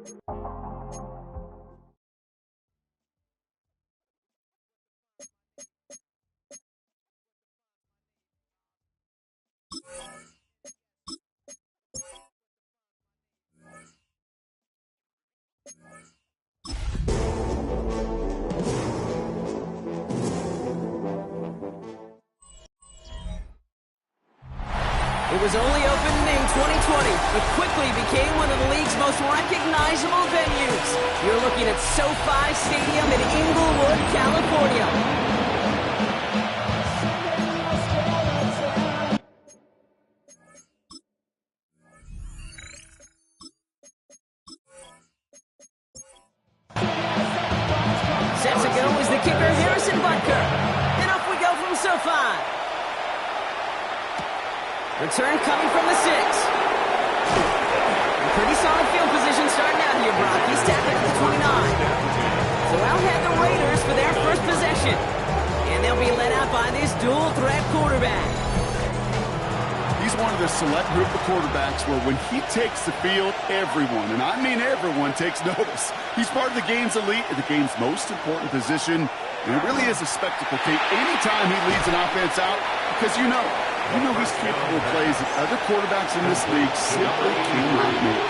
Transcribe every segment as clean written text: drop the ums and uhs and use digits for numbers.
It was only opened in 2020, but quickly became one of the league's most recognizable venues. You're looking at SoFi Stadium in Inglewood, California. Set to go is the kicker, Harrison Butker. And off we go from SoFi. Return coming from the 6. Pretty solid field position starting out here, Brock. He's tackled at the 29. So out had the Raiders for their first possession. And they'll be led out by this dual-threat quarterback. He's one of the select group of quarterbacks where when he takes the field, everyone, and I mean everyone, takes notice. He's part of the game's elite and the game's most important position. And it really is a spectacle tape anytime he leads an offense out because you know he's capable of plays that other quarterbacks in this league simply cannot make.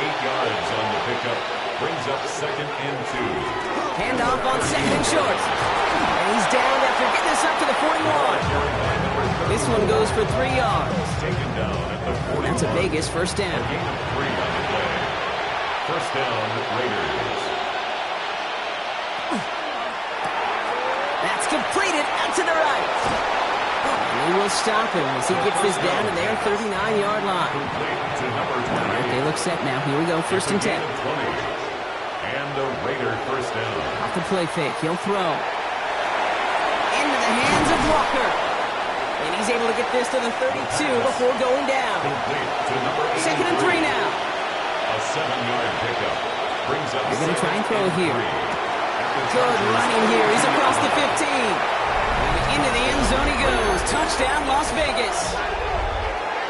8 yards on the pickup. Brings up 2nd and 2. Handoff on 2nd and short. And he's down after getting this up to the 41. This one goes for 3 yards. Taken down at the 41. That's a Vegas first down. A gain of 3 on the play. First down, Raiders. That's completed out to the right. And they will stop him as he gets this down to their 39-yard line. All right, they look set now. Here we go, 1st and 10. And the Raider first down. Off the play fake, he'll throw. Into the hands of Walker. And he's able to get this to the 32 before going down. 2nd and 3 now. A 7-yard pickup. Brings up They're going to try and throw here. Good running here. He's across the 15. Into the end zone he goes. Touchdown, Las Vegas.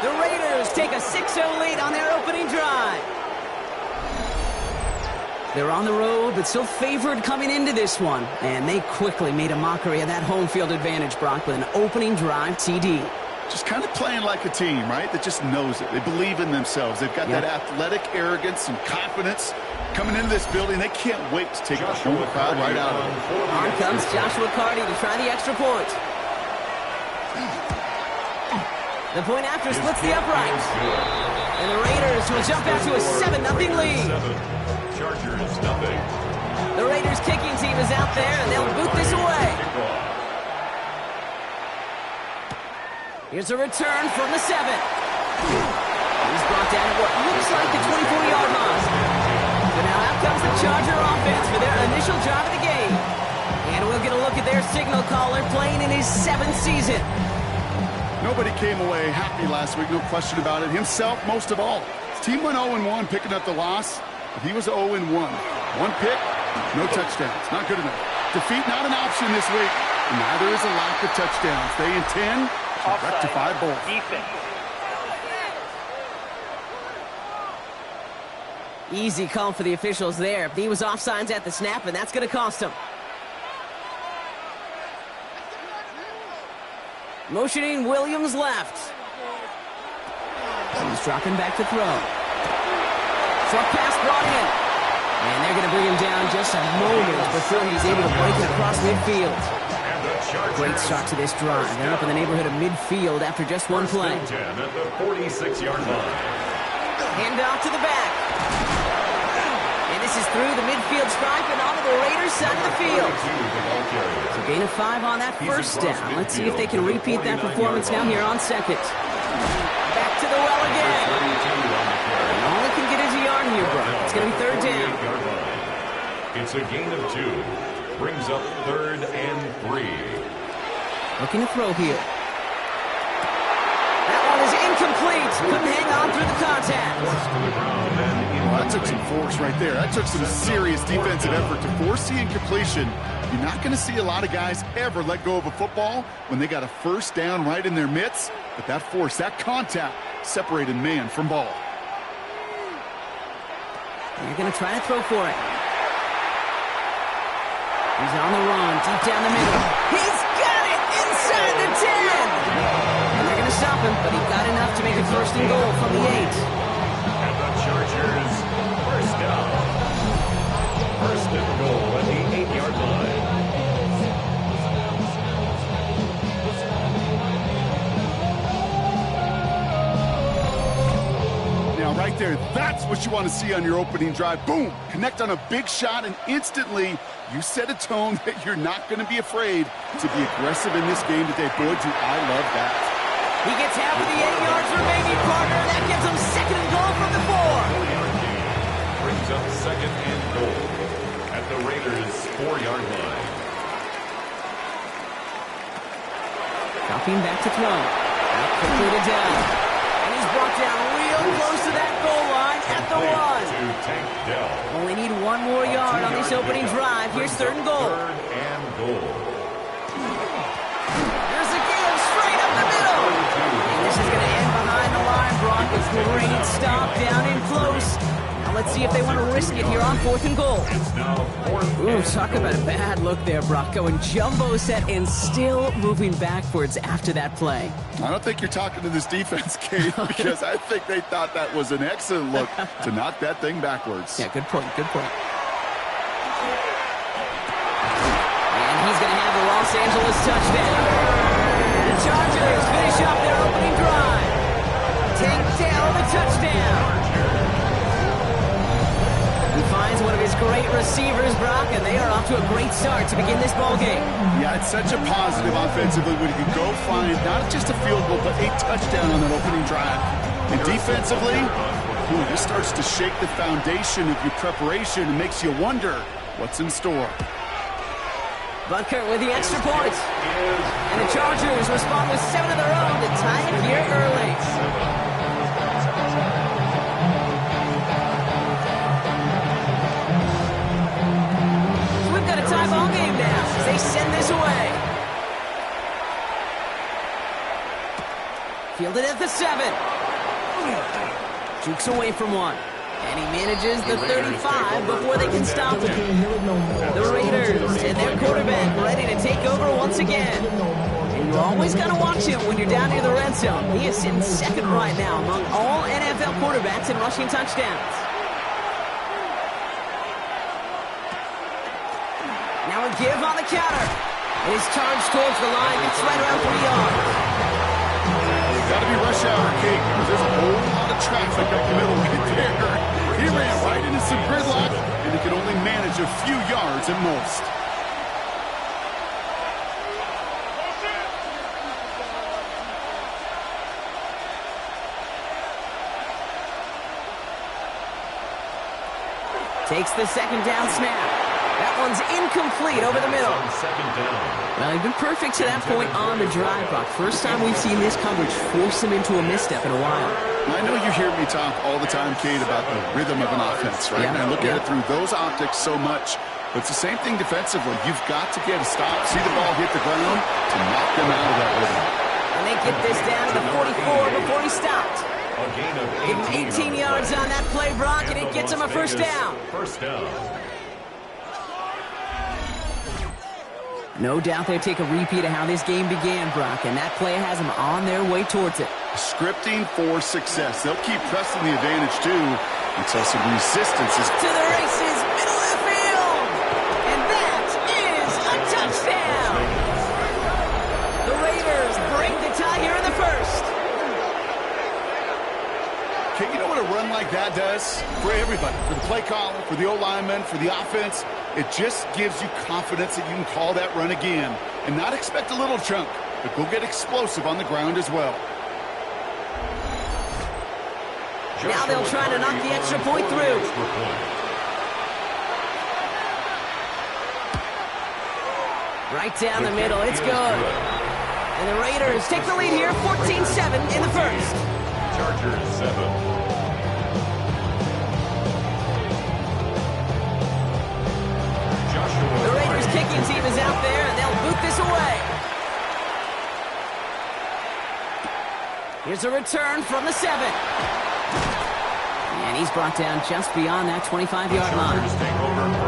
The Raiders take a 6-0 lead on their opening drive. They're on the road, but still favored coming into this one. And they quickly made a mockery of that home field advantage, Brock, with an opening drive TD. Just kind of playing like a team, right? That just knows it. They believe in themselves. They've got that athletic arrogance and confidence. Coming into this building, they can't wait to take the home crowd right out of it. On comes Joshua Carty to try the extra point. The point after splits the uprights. And the Raiders will jump out to a 7-0 lead. Chargers nothing. The Raiders kicking team is out there, and they'll boot this away. Here's a return from the 7. He's brought down at what looks like the 24-yard line. So now out comes the Charger offense for their initial drive of the game. And we'll get a look at their signal caller playing in his 7th season. Nobody came away happy last week, no question about it. Himself, most of all. His team went 0-1, picking up the loss. But he was 0-1. 1 pick, no touchdowns. Not good enough. Defeat not an option this week. And neither is a lack of touchdowns. They intend to rectify both. Easy call for the officials there. He was offsides at the snap, and that's going to cost him. Motioning Williams left. He's dropping back to throw. Short pass brought in. And they're going to bring him down just a moment before he's able to break it across midfield. Great start to this drive. They're up in the neighborhood of midfield after just one play. 10 at the 46-yard line. Hand off to the back. And this is through the midfield stripe and onto the Raiders side of the field. So gain of 5 on that first down. Let's see if they can repeat that performance now here on 2nd. Back to the well again. And all they can get is a yard here, bro. It's going to be 3rd down. It's a gain of 2. Brings up 3rd and 3. Looking to throw here. That one is incomplete. Couldn't hang on through the contact. Well, that took some force right there. That took some serious defensive effort to force the incompletion. You're not going to see a lot of guys ever let go of a football when they got a first down right in their midst. But that force, that contact, separated man from ball. They're going to try to throw for it. He's on the run, deep down the middle. He's got it inside the 10! And they're going to stop him, but he got enough to make it first and goal from the 8. And the Chargers, first down. First and goal at the 8-yard line. Now, right there, that's what you want to see on your opening drive. Boom! Connect on a big shot, and instantly you set a tone that you're not going to be afraid to be aggressive in this game today. Boy, do I love that. He gets half of the 8 yards remaining, partner. That gives him second and goal from the 4. Brings up second and goal at the Raiders' 4-yard line. Dropping back to throw. Quickly to down. And he's brought down real close to that goal line at the 1. Only need one more yard on this opening drive. Here's third and goal. Third and goal. There's a give straight up the middle. And this is going to end behind the line, Brock. A great stop down in close. Now let's see if they want to risk it here on fourth and goal. It's now fourth. Ooh, talk about a bad look there, Brock. Going jumbo set and still moving backwards after that play. I don't think you're talking to this defense, Kate, because I think they thought that was an excellent look to knock that thing backwards. Yeah, good point, good point. And he's going to have the Los Angeles touchdown. The Chargers finish up their opening drive. Take down the touchdown. He finds one of his great receivers, Brock, and they are off to a great start to begin this ball game. Yeah, it's such a positive offensively when you can go find not just a field goal, but a touchdown on that opening drive. And defensively, this starts to shake the foundation of your preparation and makes you wonder what's in store. Butker with the extra point. And the Chargers respond with 7 of their own to tie it here early. Tie ball game now as they send this away. Fielded at the 7. Jukes away from one. And he manages the 35 before they can stop him. The Raiders and their quarterback ready to take over once again. And you always got to watch him when you're down near the red zone. He is sitting second right now among all NFL quarterbacks in rushing touchdowns. Now a give on the counter. His charge towards the line. It's right around 3 yards. Got to be rush hour, Kate, because there's a whole lot of traffic up the middle right there. He ran right into some gridlock, and he could only manage a few yards at most. Takes the second down snap. That one's incomplete over the middle. Second down. Well, he's been perfect to that point on the drive, Brock. First time we've seen this coverage force him into a misstep in a while. I know you hear me talk all the time, Kate, about the rhythm of an offense, right? Yeah, and I look at it through those optics so much. But it's the same thing defensively. You've got to get a stop, see the ball hit the ground to knock them out of that rhythm. And they get this down to the 44 before he stopped. A gain of Give him 18 yards on that play, Brock, and it gets him a first down. First down. No doubt they take a repeat of how this game began, Brock, and that play has them on their way towards it. Scripting for success. They'll keep pressing the advantage, too, until some resistance is... To the races, middle of the field! And that is a touchdown! The Raiders break the tie here in the first. Okay, you know what a run like that does? For everybody. For the play caller, for the O-lineman, for the offense. It just gives you confidence that you can call that run again and not expect a little chunk, but go get explosive on the ground as well. Now they'll try to knock the extra point through. Right down the middle. It's good. And the Raiders take the lead here, 14-7 in the first. Chargers 7. The Raiders kicking team is out there, and they'll boot this away. Here's a return from the 7. And And he's brought down just beyond that 25-yard line.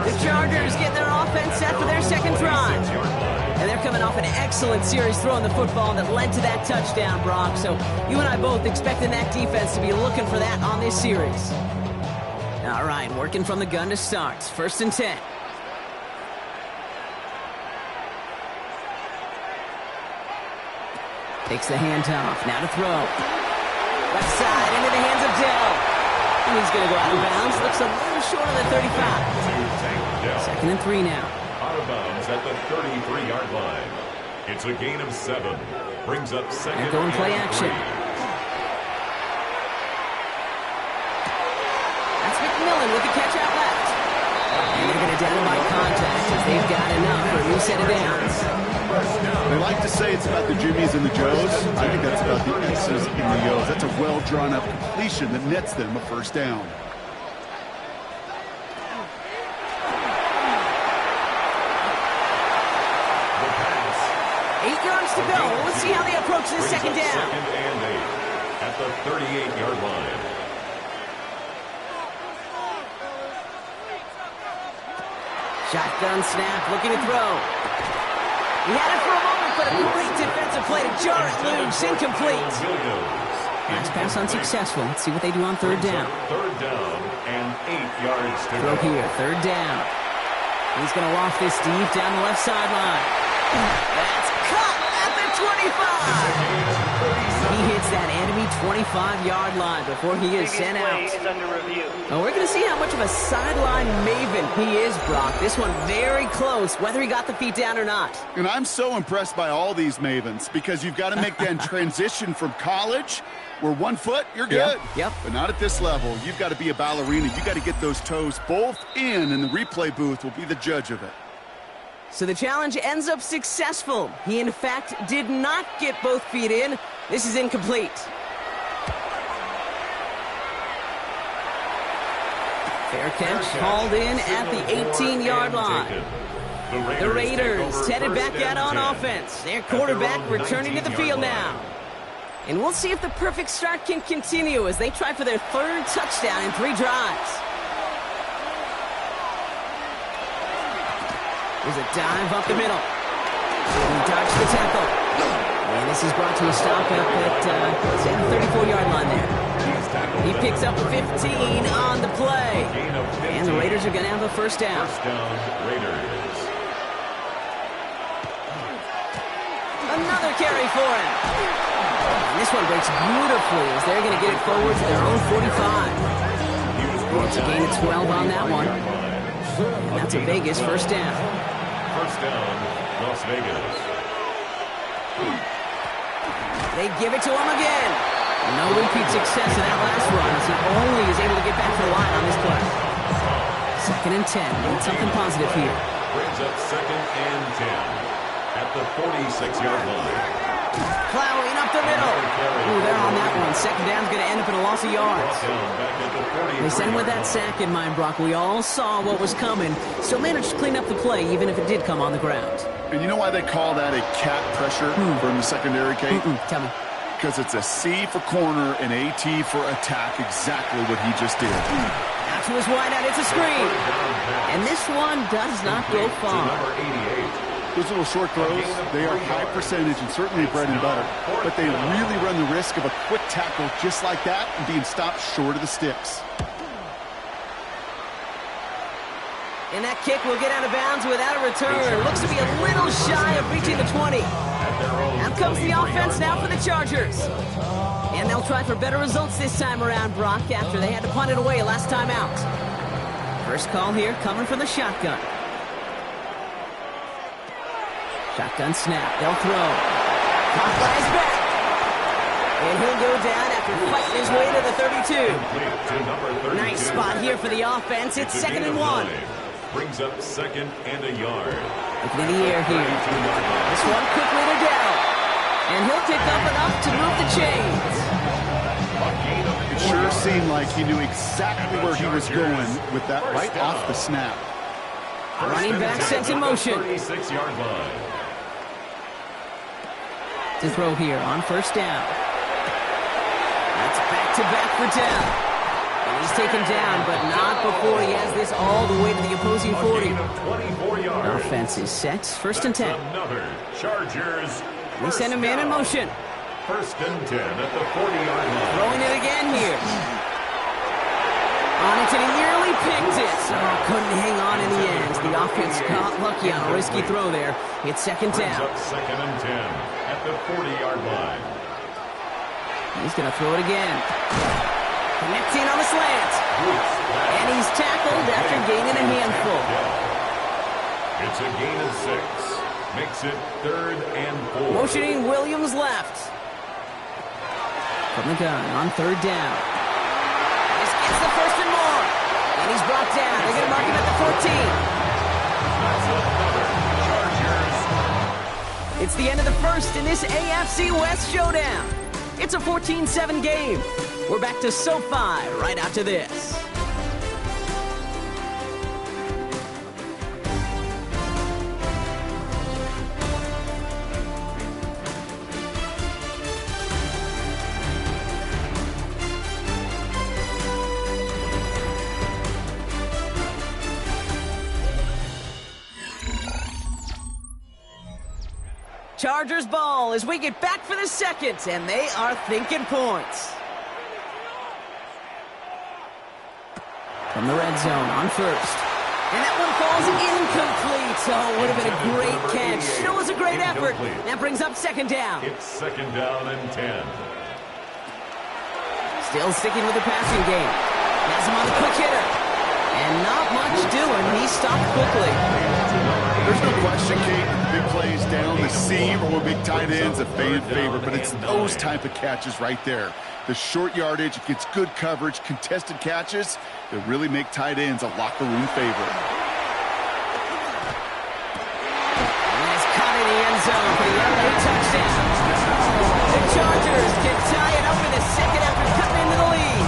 The Chargers getting their offense set for their second drive. And they're coming off an excellent series throwing the football that led to that touchdown, Brock. So you and I both expecting that defense to be looking for that on this series. All right, working from the gun to start. 1st and 10. Takes the handoff. Now to throw. Left side into the hands of Dell. And he's going to go out of bounds. Looks a little short of the 35. 2nd and 3 now. Out of bounds at the 33-yard line. It's a gain of 7. Brings up 2nd and going play action. 3. That's McMillan with the catch out left. And they're going to down by contact as they've got enough for a new set of downs. They like to say it's about the Jimmies and the Joes. I think that's about the X's and the O's. That's a well-drawn-up completion that nets them a 1st down. The pass. 8 yards to go. Let's see how they approach this Brings second up down. 2nd and 8 at the 38-yard line. Shotgun snap, looking to throw. He had it for a moment, but a great defensive play to jar it loose. Incomplete. Last pass unsuccessful. Let's see what they do on 3rd down. 3rd down and 8 yards to Throw go. here, 3rd down. He's going to loft this deep down the left sideline. That's caught at the 25. He hits that enemy 25-yard line before he is sent out. Well, we're going to see how much of a sideline maven he is, Brock. This one very close, whether he got the feet down or not. And I'm so impressed by all these mavens because you've got to make that transition from college where 1 foot, you're good. Yep. But not at this level. You've got to be a ballerina. You've got to get those toes both in, and the replay booth will be the judge of it. So the challenge ends up successful. He, in fact, did not get both feet in. This is incomplete. Fair catch called in at the 18-yard line. The Raiders headed back out on offense. Their quarterback returning to the field now. And we'll see if the perfect start can continue as they try for their 3rd touchdown in 3 drives. There's a dive up the middle. He dodged the tackle. And this is brought to a stop up at the 34-yard line there. He picks up 15 on the play. And the Raiders are going to have a 1st down. 1st down, Raiders. Another carry for him. And this one breaks beautifully as they're going to get it forward to their own 45. It's a gain of 12 on that one. And that's a Vegas 1st down. 1st down, Las Vegas. They give it to him again. No repeat success in that last run as he only is able to get back to the line on this play. 2nd and 10. Need something positive here. Brings up 2nd and 10 at the 46-yard line. Plowing up the middle. Ooh, they're on that one. 2nd down's going to end up in a loss of yards. They send with that sack in mind, Brock. We all saw what was coming. Still managed to clean up the play, even if it did come on the ground. And you know why they call that a cat pressure from the secondary, Kate? Tell me. Because it's a C for corner and a T for attack, exactly what he just did. Out to his wideout, it's a screen. And this one does not go far. Those little short throws, they are high percentage and certainly bread and butter. But they really run the risk of a quick tackle just like that and being stopped short of the sticks. And that kick will get out of bounds without a return. Looks to be a little shy of reaching the 20. Out comes the offense now for the Chargers. And they'll try for better results this time around, Brock, after they had to punt it away last time out. First call here coming from the shotgun. Shotgun snap. They'll throw. Caught by his back. And he'll go down after fighting his way to the 32. Nice spot here for the offense. It's 2nd and 1. Brings up 2nd and a yard. Looking in the air here. This one quickly to Dell. And he'll pick up enough to move the chains. It sure seemed like he knew exactly where he was going with that right off the snap. Running back sent in motion. 36-yard line. To throw here on 1st down. That's back-to-back for Dell. And he's taken down, but not before he has this all the way to the opposing 40. Offense is set. First and 10. Another Chargers. They send a man in motion. First and 10 at the 40-yard line. Throwing it again here. On it, and he nearly picked it. Oh, couldn't hang on in the end. The offense got lucky on a risky throw there. It's second down. Up second and 10 at the 40-yard line. He's going to throw it again. Connecting on the slant. And he's tackled after gaining a handful. It's a gain of 6. Makes it third and 4. Motioning Williams left. From the gun on third down. This gets the first and more. And he's brought down. They're going to mark him at the 14. It's the end of the first in this AFC West showdown. It's a 14-7 game. We're back to SoFi right after this. Chargers ball as we get back for the second, and they are thinking points. From the red zone on first. And that one falls incomplete. Oh, it would have been a great catch. Still was a great effort. That brings up second down. It's second down and 10. Still sticking with the passing game. Has him on the quick hitter. And not much doing. He stopped quickly. There's no question, Kate, big plays down the seam or big tight ends a fan favorite, but it's those type of catches right there. The short yardage, it gets good coverage, contested catches that really make tight ends a locker room favorite. And it's caught in the end zone for the LA touchdown. The Chargers can tie it up in the second after cutting into the lead.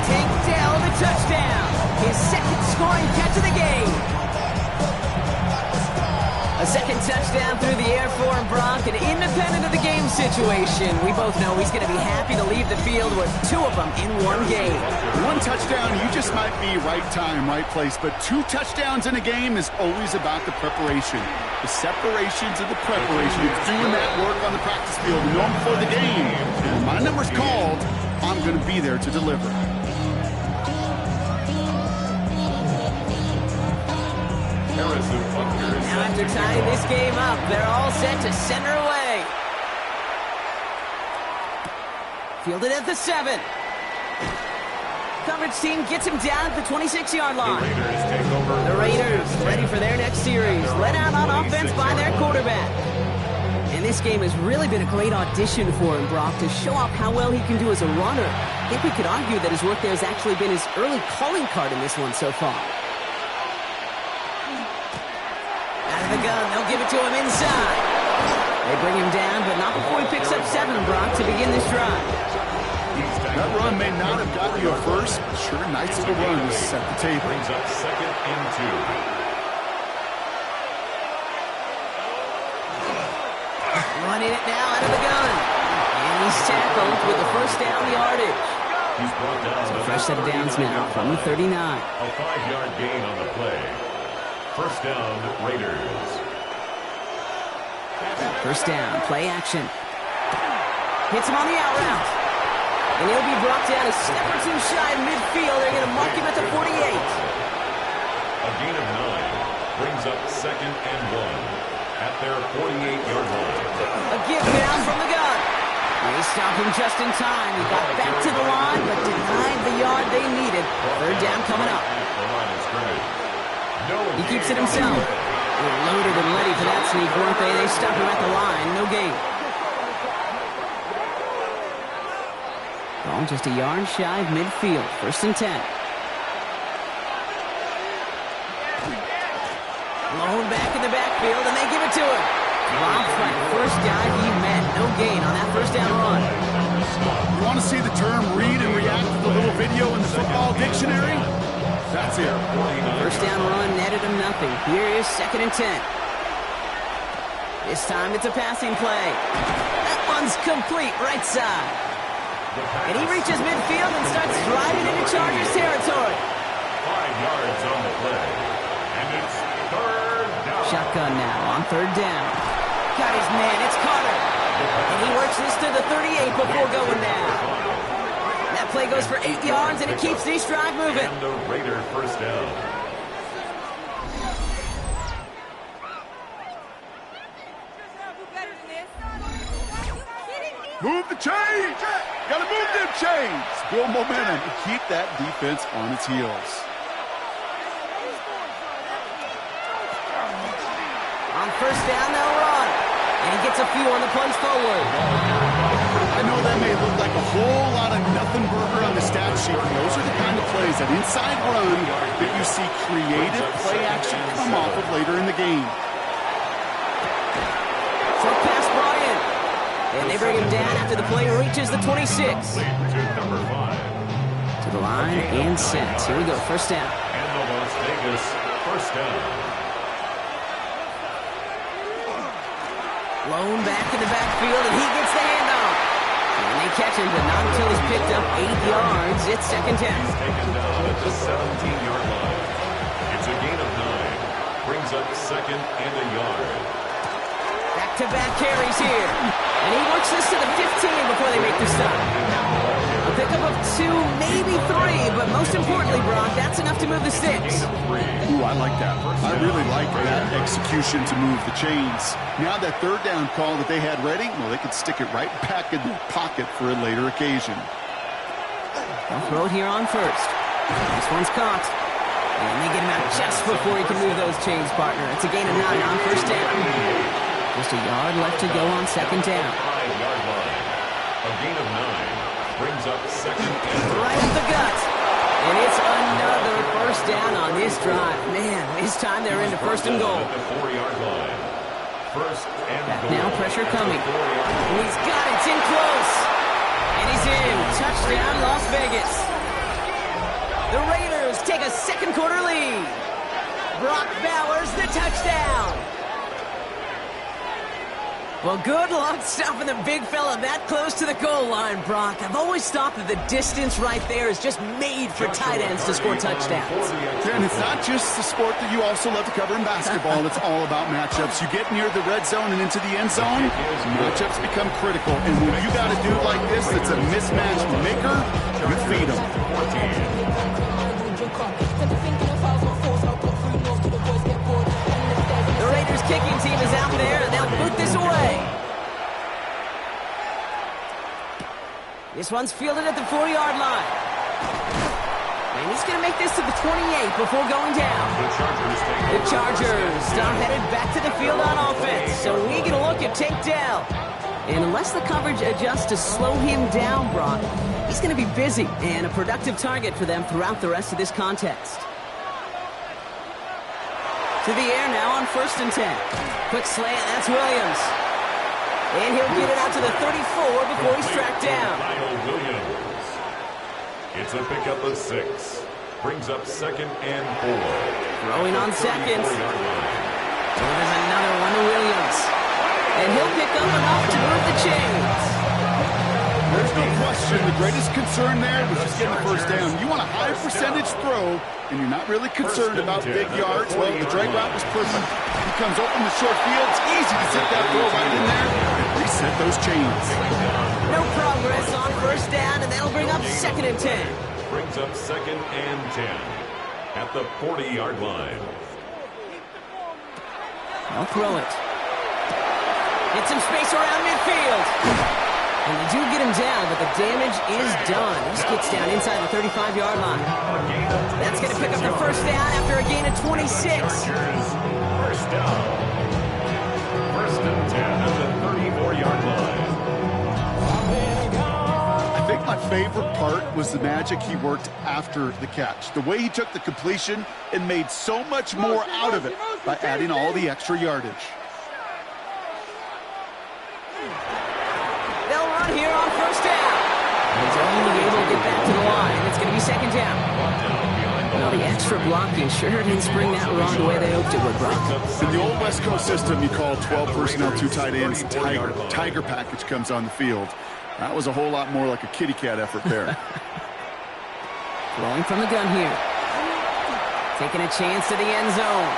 Tank Dell the touchdown. His second scoring catch of the game. A second touchdown through the air for Brock, and independent of the game situation, we both know he's going to be happy to leave the field with 2 of them in one game. 1 touchdown, you just might be right time, right place, but 2 touchdowns in a game is always about the preparation. The separations of the preparation. It's doing that work on the practice field, knowing before the game. When my number's called, I'm going to be there to deliver. Now after tying this game up, they're all set to center away. Fielded at the 7. Coverage team gets him down at the 26-yard line. The Raiders ready for their next series. Let out on offense by their quarterback. And this game has really been a great audition for him, Brock, to show off how well he can do as a runner. I think we could argue that his work there has actually been his early calling card in this one so far. The gun, they'll give it to him inside. They bring him down, but not before he picks up 7, Brock, to begin this drive. That run may not have gotten you a first, but sure, nice little run to set the table. Brings up second and 2. Running it now out of the gun. And he's tackled with the first down yardage. He's brought down So fresh set of downs now from the 39. A 5-yard gain on the play. First down, Raiders. First down, play action. Hits him on the out route. And he'll be brought down a step or 2 shy of midfield. They're going to mark him at the 48. A gain of 9 brings up second and 1 at their 48-yard line. A give down from the gun. They stop him just in time. He got back to the line, but denied the yard they needed. Third down coming up. He keeps it himself. They're loaded and ready for that sneak, weren't they? They stop him at the line. No gain. Ball just a yard shy of midfield. First and 10. Blown back in the backfield, and they give it to him. Dropped by the first guy he met. No gain on that first down run. You want to see the term read and react to the little video in the football dictionary? That's it. First down run netted him nothing. Here is second and 10. This time it's a passing play. That one's complete right side. And he reaches midfield and starts striding into Chargers territory. 5 yards on the play. And it's third down. Shotgun now on third down. Got his man, it's Carter. And he works this to the 38 before going down. That play goes for 8 yards, and it keeps this drive moving. And the Raider first down. Move the chains! Gotta move them chains! Build momentum and keep that defense on its heels. On first down, they'll run. And he gets a few on the punch forward. I know that may look like a whole lot of nothing burger on the stat sheet, but those are the kind of plays, that inside run, that you see creative play action come off of later in the game. Short pass brought in. And they bring him down after the play reaches the 26. To the line and set. Here we go, first down. And the Las Vegas first down. Blown back in the backfield, and he gets the handoff. And they catch him, but not until he's picked up 8 yards. It's second down. He's taken down at the 17-yard line. It's a gain of 9. Brings up second and a yard. Back-to-back carries here. And he works this to the 15 before they make the stop. A pickup of 2, maybe 3, but most importantly, Brock, that's enough to move the sticks. Ooh, I like that. I really like that execution to move the chains. Now that third down call that they had ready, well, they could stick it right back in their pocket for a later occasion. They'll throw it here on first. This one's caught. And they get him out just before he can move those chains, partner. It's a gain of 9 on first down. Just a yard left to go on second down. 5-yard line. A gain of 9. Brings up second and right up the gut. And it's another first down on this drive. Man, this time they're into first and goal. At the 4-yard line. First and Back goal. now, pressure coming. And he's got it. It's in close. And he's in. Touchdown, Las Vegas. The Raiders take a second quarter lead. Brock Bowers, the touchdown. Well, good luck stopping the big fella that close to the goal line, Brock. I've always thought that the distance right there is just made for tight ends to score touchdowns. And it's not just the sport that you also love to cover in basketball. It's all about matchups. You get near the red zone and into the end zone, matchups become critical. And when you got a dude like this that's a mismatch maker, you feed him. The Raiders kicking team is out there, and they'll boot this away. This one's fielded at the 4-yard line. And he's going to make this to the 28 before going down. The Chargers are headed back to the field on offense. So we get a look at Tank Dell. And unless the coverage adjusts to slow him down, Brock, he's going to be busy and a productive target for them throughout the rest of this contest. To the air now on first and 10. Quick slant, that's Williams. And he'll get it out to the 34 before he's tracked down. Williams. It's a pickup of 6. Brings up second and 4. Throwing on second. So there's another one to Williams. And he'll pick up enough to move the chains. There's no question the greatest concern there was just getting the first down. You want a high percentage throw, and you're not really concerned about big yards. Well, the drag route was perfect. He comes open the short field. It's easy to sit that throw right in there and reset those chains. No progress on first down, and that'll bring up second and 10. Brings up second and 10 at the 40-yard line. They'll throw it. Get some space around midfield. And they do get him down, but the damage is done. This gets down inside the 35-yard line. That's going to pick up the first down after a gain of 26. First down. First and 10 at the 34-yard line. I think my favorite part was the magic he worked after the catch. The way he took the completion and made so much more out of it by adding all the extra yardage. They'll run here on first down. He's only able to get back to the line. It's going to be second down. Well, the extra blocking sure didn't spring that run the way they hoped it would, Brock. In the old West Coast system, you call 12 personnel, 2 tight ends. Tiger package comes on the field. That was a whole lot more like a kitty cat effort there. Throwing from the gun here. Taking a chance to the end zone.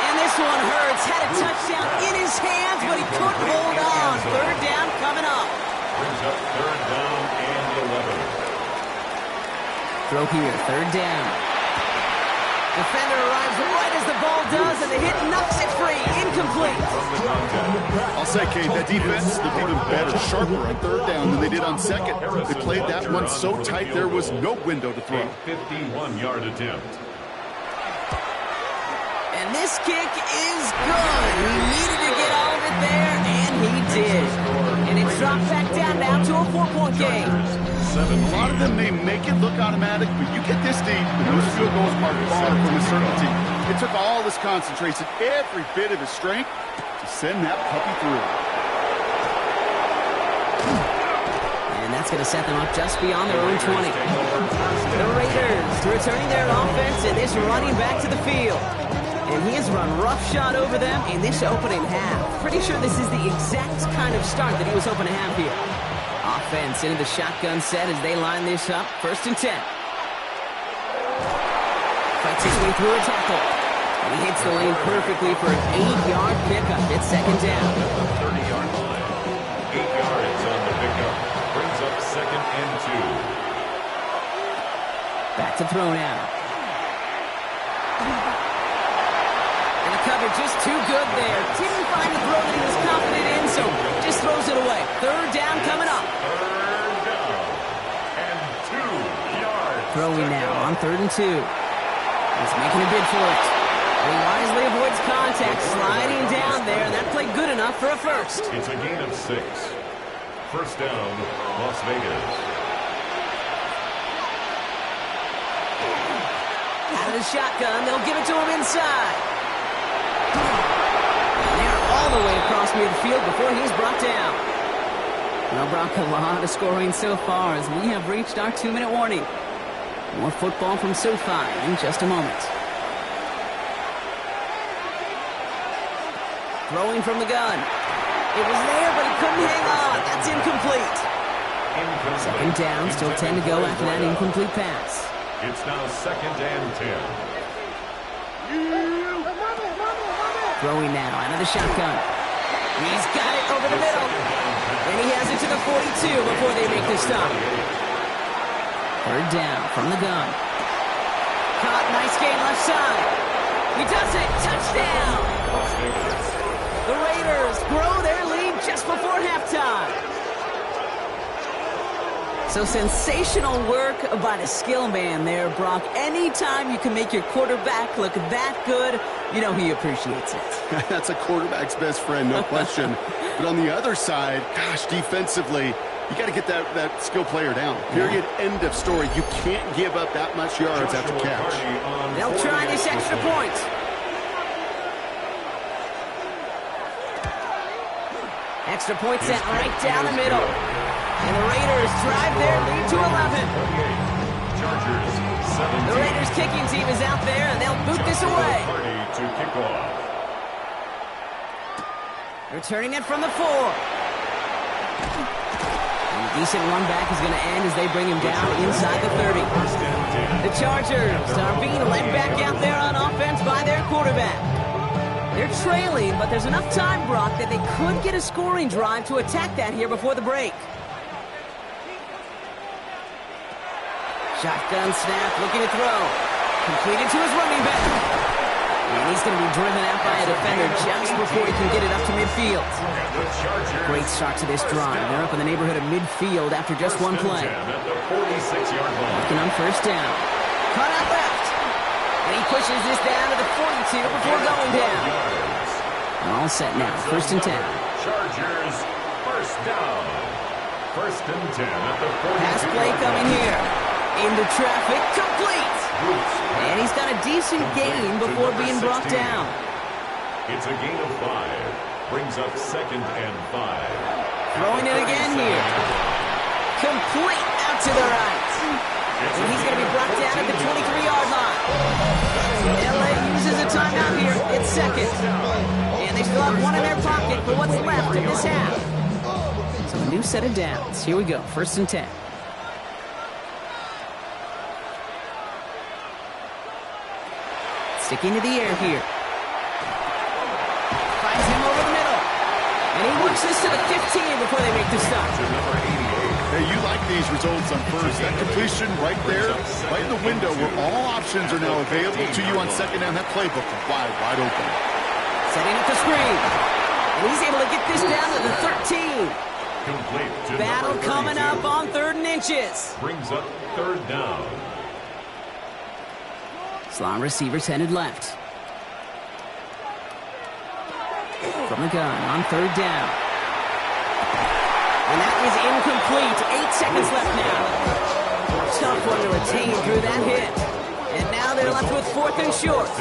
And this one hurts. Had a touchdown in his hands, but he couldn't hold on. Third down coming up. Brings up third down and 11. Throw here, third down. Defender arrives right as the ball does, and the hit knocks it free. Incomplete. I'll say, Kate, that defense looked even better, sharper on third down than they did on second. They played that one so tight there was no window to throw. 51-yard attempt. And this kick is good. He needed to get all of it there, and he did. And it's dropped back down now to a 4-point game. A lot of them may make it look automatic, but you get this deep, and those field goals are far from a certainty. It took all his concentration, every bit of his strength, to send that puppy through. And that's going to set them up just beyond their own 20. The Raiders returning their offense, and this running back to the field. And he has run roughshod over them in this opening half. Pretty sure this is the exact kind of start that he was hoping to have here. Offense into the shotgun set as they line this up. 1st and 10. Fights his way through a tackle. And he hits the lane perfectly for an 8-yard pickup. It's 2nd down. 30-yard line. 8 yards on the pickup. Brings up 2nd and 2. Back to throw now. And the cover just too good there. Didn't find the throw that he was confident in, so just throws it away. 3rd down coming up. 3rd down and 2 yards. Throwing now on 3rd and 2. He's making a bid for it. He wisely avoids contact, sliding down there, and that played good enough for a first. It's a gain of 6. 1st down, Las Vegas. Out of the shotgun, they'll give it to him inside. And they're all the way across midfield before he's brought down. Well, Brock, a lot of scoring so far as we have reached our 2-minute warning. More football from SoFi in just a moment. Throwing from the gun. It was there, but he couldn't hang on. That's incomplete. 2nd down, still 10 to go after that incomplete pass. It's now 2nd and 10. Throwing now out of the shotgun. He's got it over the middle. And he has it to the 42 before they make the stop. 3rd down from the gun. Caught, nice gain left side. He does it, touchdown. The Raiders grow their lead just before halftime. So sensational work by the skill man there, Brock. Anytime you can make your quarterback look that good, you know he appreciates it. That's a quarterback's best friend, no question. But on the other side, gosh, defensively, you got to get that skill player down. Period. End of story. You can't give up that much yards after catch. They'll try this extra point. Extra point set right down the middle. And the Raiders drive their lead to 11. The Raiders kicking team is out there, and they'll boot this away. To kick off. Returning it from the 4. And a decent run back is going to end as they bring him down inside the 30. The Chargers are being led back out there on offense by their quarterback. They're trailing, but there's enough time, Brock, that they could get a scoring drive to attack that here before the break. Shotgun snap, looking to throw. Completed to his running back. And he's going to be driven out by a defender just before he can get it up to midfield. Great start to this drive. They're up in the neighborhood of midfield after just one play. Looking on 1st down. Cut out left. And he pushes this down to the 42 before going down. All set now. 1st and 10. Chargers, 1st down. 1st and 10 at the 42. Pass play coming here. Into traffic, complete. And he's got a decent gain before being brought down. It's a gain of 5. Brings up 2nd and 5. Throwing it again here. Complete out to the right. And he's going to be brought down at the 23-yard line. LA uses a timeout here. It's 2nd. And they still have one in their pocket for what's left of this half. So a new set of downs. Here we go, 1st and 10. Sticking to the air here. Finds him over the middle. And he works this to the 15 before they make the stop. Hey, you like these results on first. That completion right there, right in the window where all options are now available to you on second down. That playbook is wide open. Setting up the screen. And he's able to get this down to the 13. Battle coming up on 3rd and inches. Brings up 3rd down. Slot receivers headed left. From the gun on 3rd down. And that is incomplete. 8 seconds left now. Tough one to retain through that hit. And now they're left with 4th and short.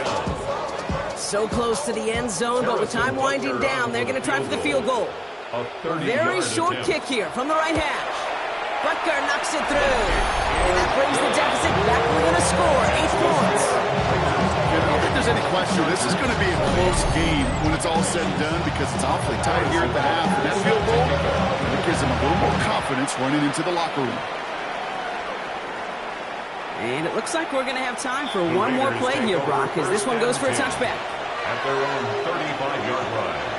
So close to the end zone, but with time winding down, they're going to try for the field goal. Very short kick here from the right hash. Butker knocks it through. And that brings the deficit back within a score. 8 points. I don't think there's any question. This is going to be a close game when it's all said and done because it's awfully tight here at the half. And that field goal, it gives them a little more confidence running into the locker room. And it looks like we're going to have time for one more play here, Brock, as this one goes for a touchback. At their own 35-yard line.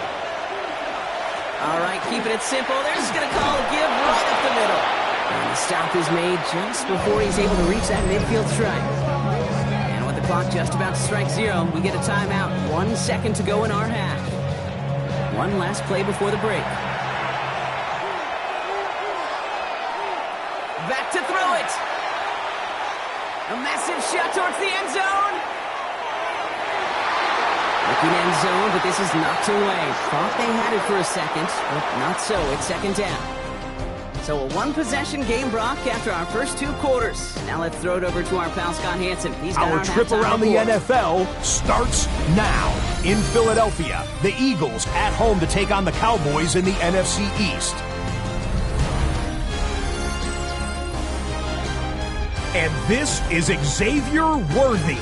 All right, keeping it simple. They're just going to call a give right up the middle. And the stop is made just before he's able to reach that midfield stripe. And with the clock just about to strike 0, we get a timeout. 1 second to go in our half. One last play before the break. Back to throw it. A massive shot towards the end zone. Looking end zone, but this is knocked away. Thought they had it for a second, but not so. It's 2nd down. So a 1-possession game, Brock, after our first 2 quarters. Now let's throw it over to our pal Scott Hansen. He's got our trip around the NFL starts now. In Philadelphia, the Eagles at home to take on the Cowboys in the NFC East. And this is Xavier Worthy.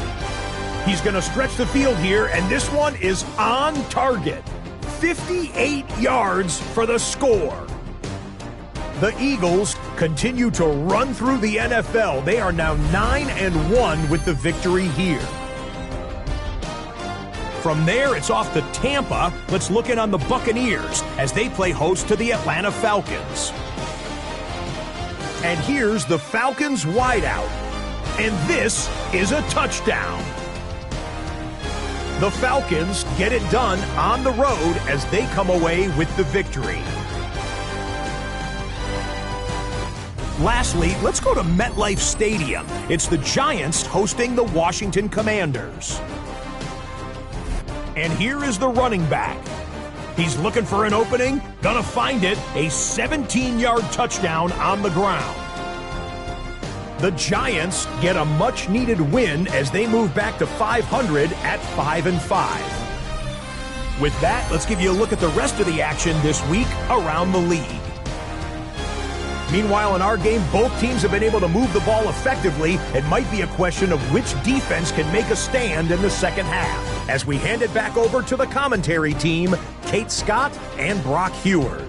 He's going to stretch the field here, and this one is on target. 58 yards for the score. The Eagles continue to run through the NFL. They are now 9-1 with the victory here. From there, it's off to Tampa. Let's look in on the Buccaneers as they play host to the Atlanta Falcons. And here's the Falcons wideout. And this is a touchdown. The Falcons get it done on the road as they come away with the victory. Lastly, let's go to MetLife Stadium. It's the Giants hosting the Washington Commanders. And here is the running back. He's looking for an opening, gonna find it, a 17-yard touchdown on the ground. The Giants get a much-needed win as they move back to 500 at 5-5. With that, let's give you a look at the rest of the action this week around the league. Meanwhile, in our game, both teams have been able to move the ball effectively. It might be a question of which defense can make a stand in the second half. As we hand it back over to the commentary team, Kate Scott and Brock Heward.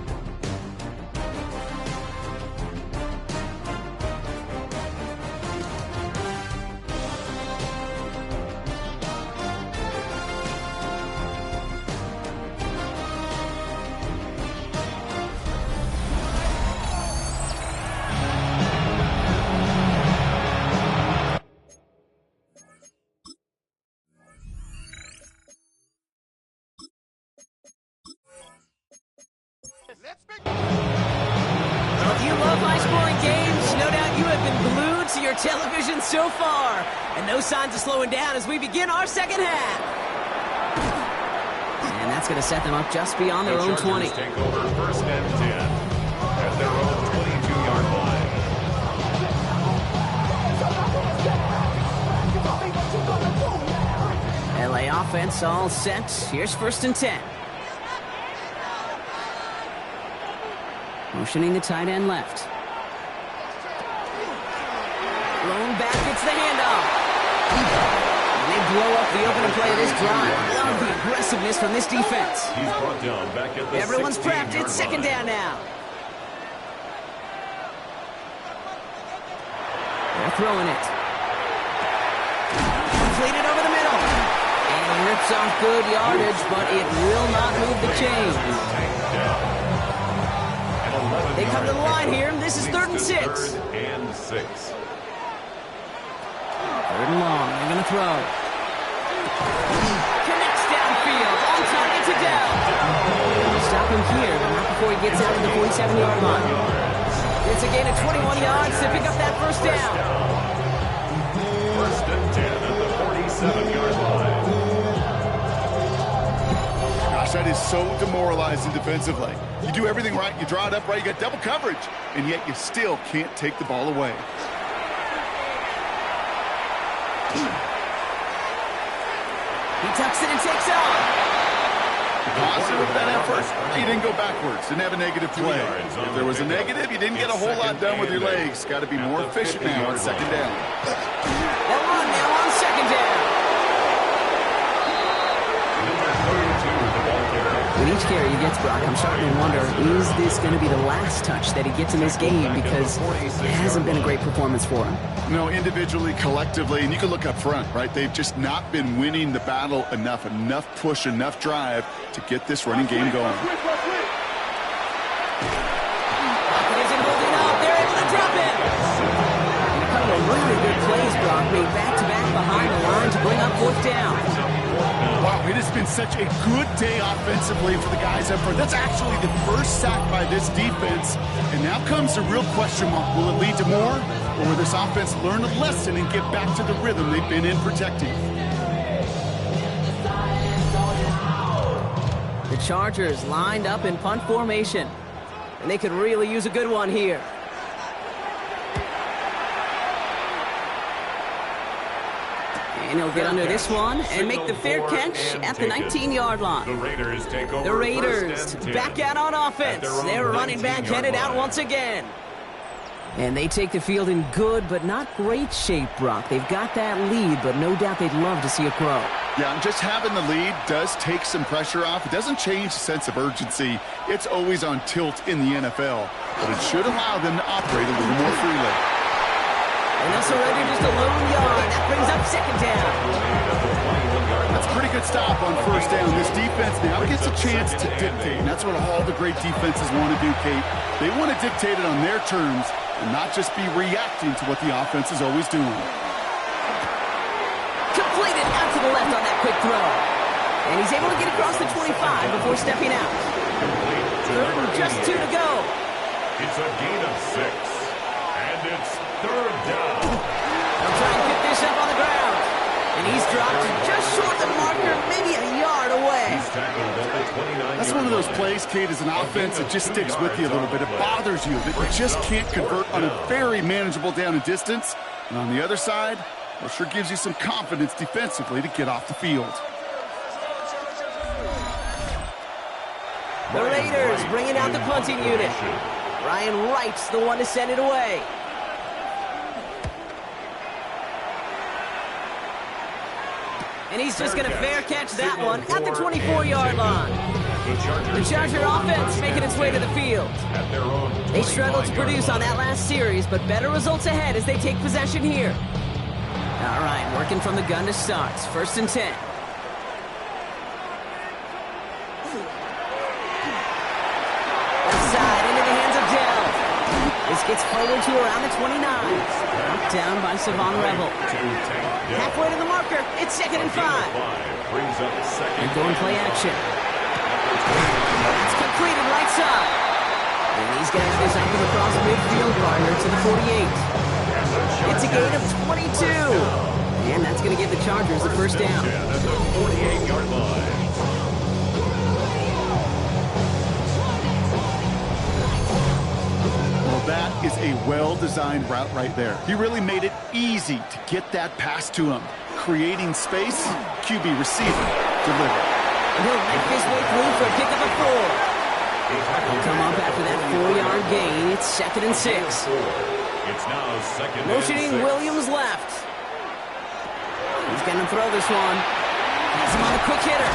Well, if you love high-scoring games, no doubt you have been glued to your television so far. And no signs of slowing down as we begin our second half. And that's going to set them up just beyond their own 20. Take over 1st and 10 at their own 22-yard line. LA offense all set. Here's 1st and 10. Motioning the tight end left. Thrown back, it's the handoff. And they blow up the opening play of this drive. Love the aggressiveness from this defense. He's brought down back at the Everyone's prepped. 16-yard It's 2nd line. down now. throwing it. Completed over the middle. And he rips off good yardage, but it will not move the chains. They come to the line here. This is 3rd and 6. Third and 6. 3rd and long. They're going to throw. Connects downfield. On target to down. Stop him here, but not before he gets out to the 47-yard line. It's a gain of 21 yards to pick up that first down. 1st and 10 at the 47-yard line. Gosh, that is so demoralizing defensively. You do everything right, you draw it up right, you got double coverage, and yet you still can't take the ball away. He tucks it and takes off. Positive with that effort. You didn't go backwards. Didn't have a negative play. If there was a negative, you didn't get a whole lot done with your legs. Got to be more efficient now on 2nd down. They'll run now on 2nd down. With each carry he gets, Brock, I'm starting to wonder, is this going to be the last touch that he gets in this game? Because it hasn't been a great performance for him. No, individually, collectively, and you can look up front, right? They've just not been winning the battle enough push, enough drive to get this running game going. Pocket isn't holding up. They're able to drop it. And a couple of really good plays, Brock, made back-to-back behind the line to bring up 4th down. Wow, it has been such a good day offensively for the guys up front. That's actually the first sack by this defense. And now comes the real question mark. Will it lead to more? Or will this offense learn a lesson and get back to the rhythm they've been in protecting? The Chargers lined up in punt formation. And they could really use a good one here. And he'll get under this one and make the fair catch at the 19-yard line. The Raiders take over. The Raiders back out on offense. Their running back headed out once again. And they take the field in good but not great shape, Brock. They've got that lead, but no doubt they'd love to see it grow. Yeah, and just having the lead does take some pressure off. It doesn't change the sense of urgency. It's always on tilt in the NFL, but it should allow them to operate a little more freely. And they'll surrender just a lone yard. That brings up 2nd down. That's a pretty good stop on 1st down. This defense now gets a chance to dictate, and that's what all the great defenses want to do, Kate. They want to dictate it on their terms and not just be reacting to what the offense is always doing. Completed out to the left on that quick throw. And he's able to get across the 25 before stepping out. 3rd and just 2 to go. It's a gain of 6. And it's 3rd down. They'll try and pick this up on the ground. And he's dropped just short of the marker, maybe a yard away. He's tackled at the 29-yard That's one of those plays, Kate, as an offense that just sticks with you a little bit. It bothers you that you just can't convert on a very manageable down and distance. And on the other side, it sure gives you some confidence defensively to get off the field. The Raiders bringing out the punting unit. Ryan Wright's the one to send it away. And he's just going to fair catch that one at the 24-yard line. The Charger offense making its way to the field. They struggled to produce on that last series, but better results ahead as they take possession here. All right, working from the gun to start. 1st and 10. Outside into the hands of Dell. This gets forward to around the 29. Knocked down by Savon Revel. Halfway to the marker. It's 2nd and 5. And going play action. It's completed right side. And he's going to have this up and across the midfield partner to the 48. It's a gain of 22. And that's going to give the Chargers the 1st down. At the 48-yard line. That is a well-designed route right there. He really made it easy to get that pass to him. Creating space, QB receiver, deliver. And he'll make his way through for a pickup of 4. He'll come up after that 4-yard gain. It's 2nd and 6. It's now 2nd and 6. Motioning Williams left. He's going to throw this one. Has him on a quick hitter.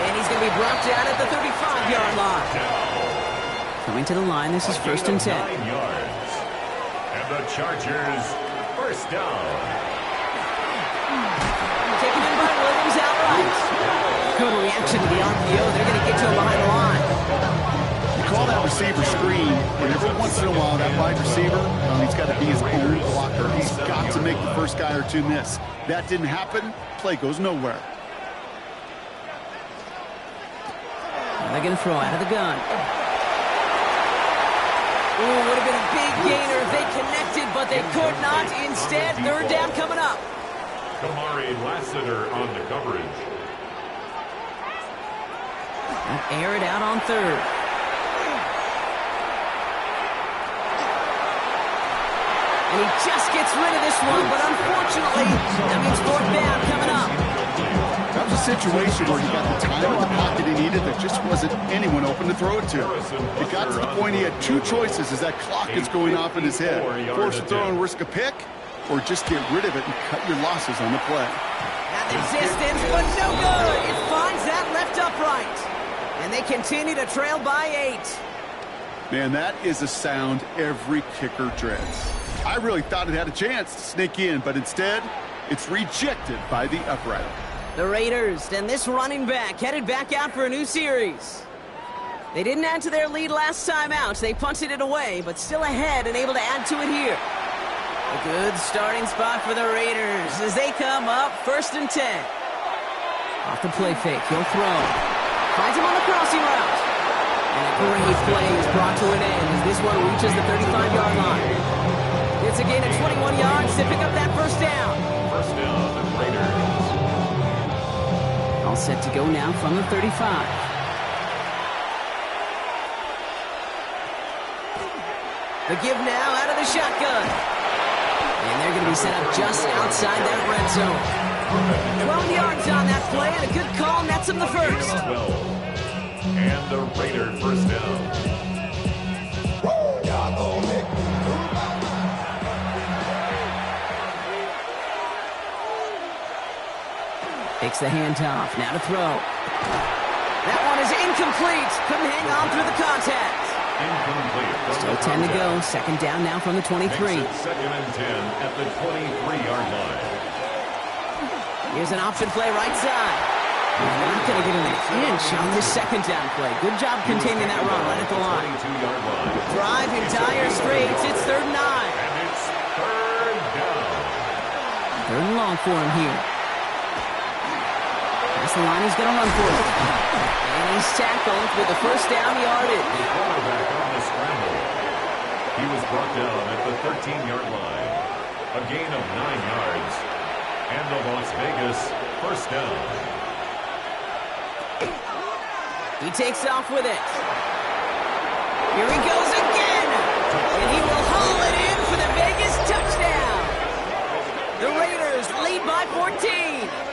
And he's going to be brought down at the 35-yard line. Coming to the line, this is 1st and 10. 9 yards. And the Chargers First down. Taken in by Williams outright. Good reaction to the RPO. They're going to get to him behind the line. You call that receiver screen, and every once in a while, that wide receiver, he's got to be his own blocker. He's got to make the first guy or two miss. That didn't happen. Play goes nowhere. They're going to throw out of the gun. Ooh, would have been a big gainer if they connected, but they could not. Instead, third down coming up. Kamari Lassiter on the coverage. And air it out on third. And he just gets rid of this one, but unfortunately, that means fourth down coming up. That was a situation where he got the time in the pocket he needed. There just wasn't anyone open to throw it to. It got to the point he had two choices as that clock is going off in his head. Force a throw and risk a pick, or just get rid of it and cut your losses on the play. At the distance, but no good. It finds that left upright. And they continue to trail by 8. Man, that is a sound every kicker dreads. I really thought it had a chance to sneak in, but instead, it's rejected by the upright. The Raiders and this running back headed back out for a new series. They didn't add to their lead last time out. They punted it away, but still ahead and able to add to it here. A good starting spot for the Raiders as they come up 1st and 10. Off the play fake, he'll throw. Finds him on the crossing route. And a great play is brought to an end as this one reaches the 35-yard line. It's a gain of 21 yards to pick up that first down. First down, the Raiders. All set to go now from the 35. The give now out of the shotgun. And they're going to be set up just outside that red zone. 12 yards on that play, and a good call nets him the first. 12. And the Raiders first down. Takes the handoff, now to throw. That one is incomplete. Couldn't hang on through the contact. Incomplete. Still 10 to go. Second down now from the 23. Makes it 2nd and 10 at the 23-yard line. Here's an option play right side. They're not going to get an inch on this second down play. Good job containing that run right at the line. 22-yard line. Drive entire straights. It's 3rd and 9. And it's 3rd down. 3rd and long for him here. That's the line he's going to run for it. And he's tackled with the first down yardage. Quarterback on the scramble. He was brought down at the 13-yard line. A gain of 9 yards. And the Las Vegas first down. He takes off with it. Here he goes again. And he will haul it in for the Vegas touchdown. The Raiders lead by 14.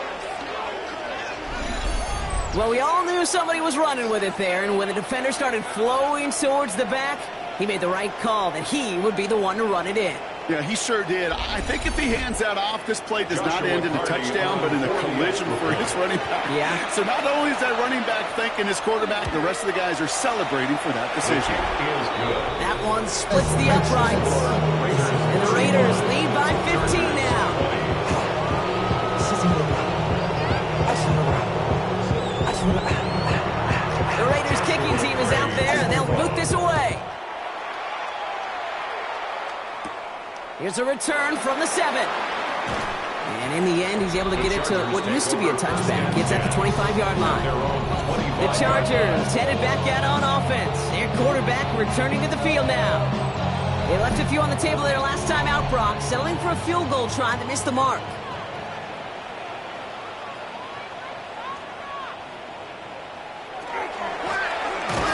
Well, we all knew somebody was running with it there, and when the defender started flowing towards the back, he made the right call that he would be the one to run it in. Yeah, he sure did. I think if he hands that off, this play does not end in a touchdown, but in a collision for his running back. Yeah. So not only is that running back thanking his quarterback, the rest of the guys are celebrating for that decision. That one splits the uprights. And the Raiders lead by 15 now. The Raiders kicking team is out there, and they'll boot this away. Here's a return from the 7. And in the end, he's able to get it to what used to be a touchback. It's at the 25-yard line. The Chargers headed back out on offense. Their quarterback returning to the field now. They left a few on the table there last time out, Brock, settling for a field goal try that missed the mark.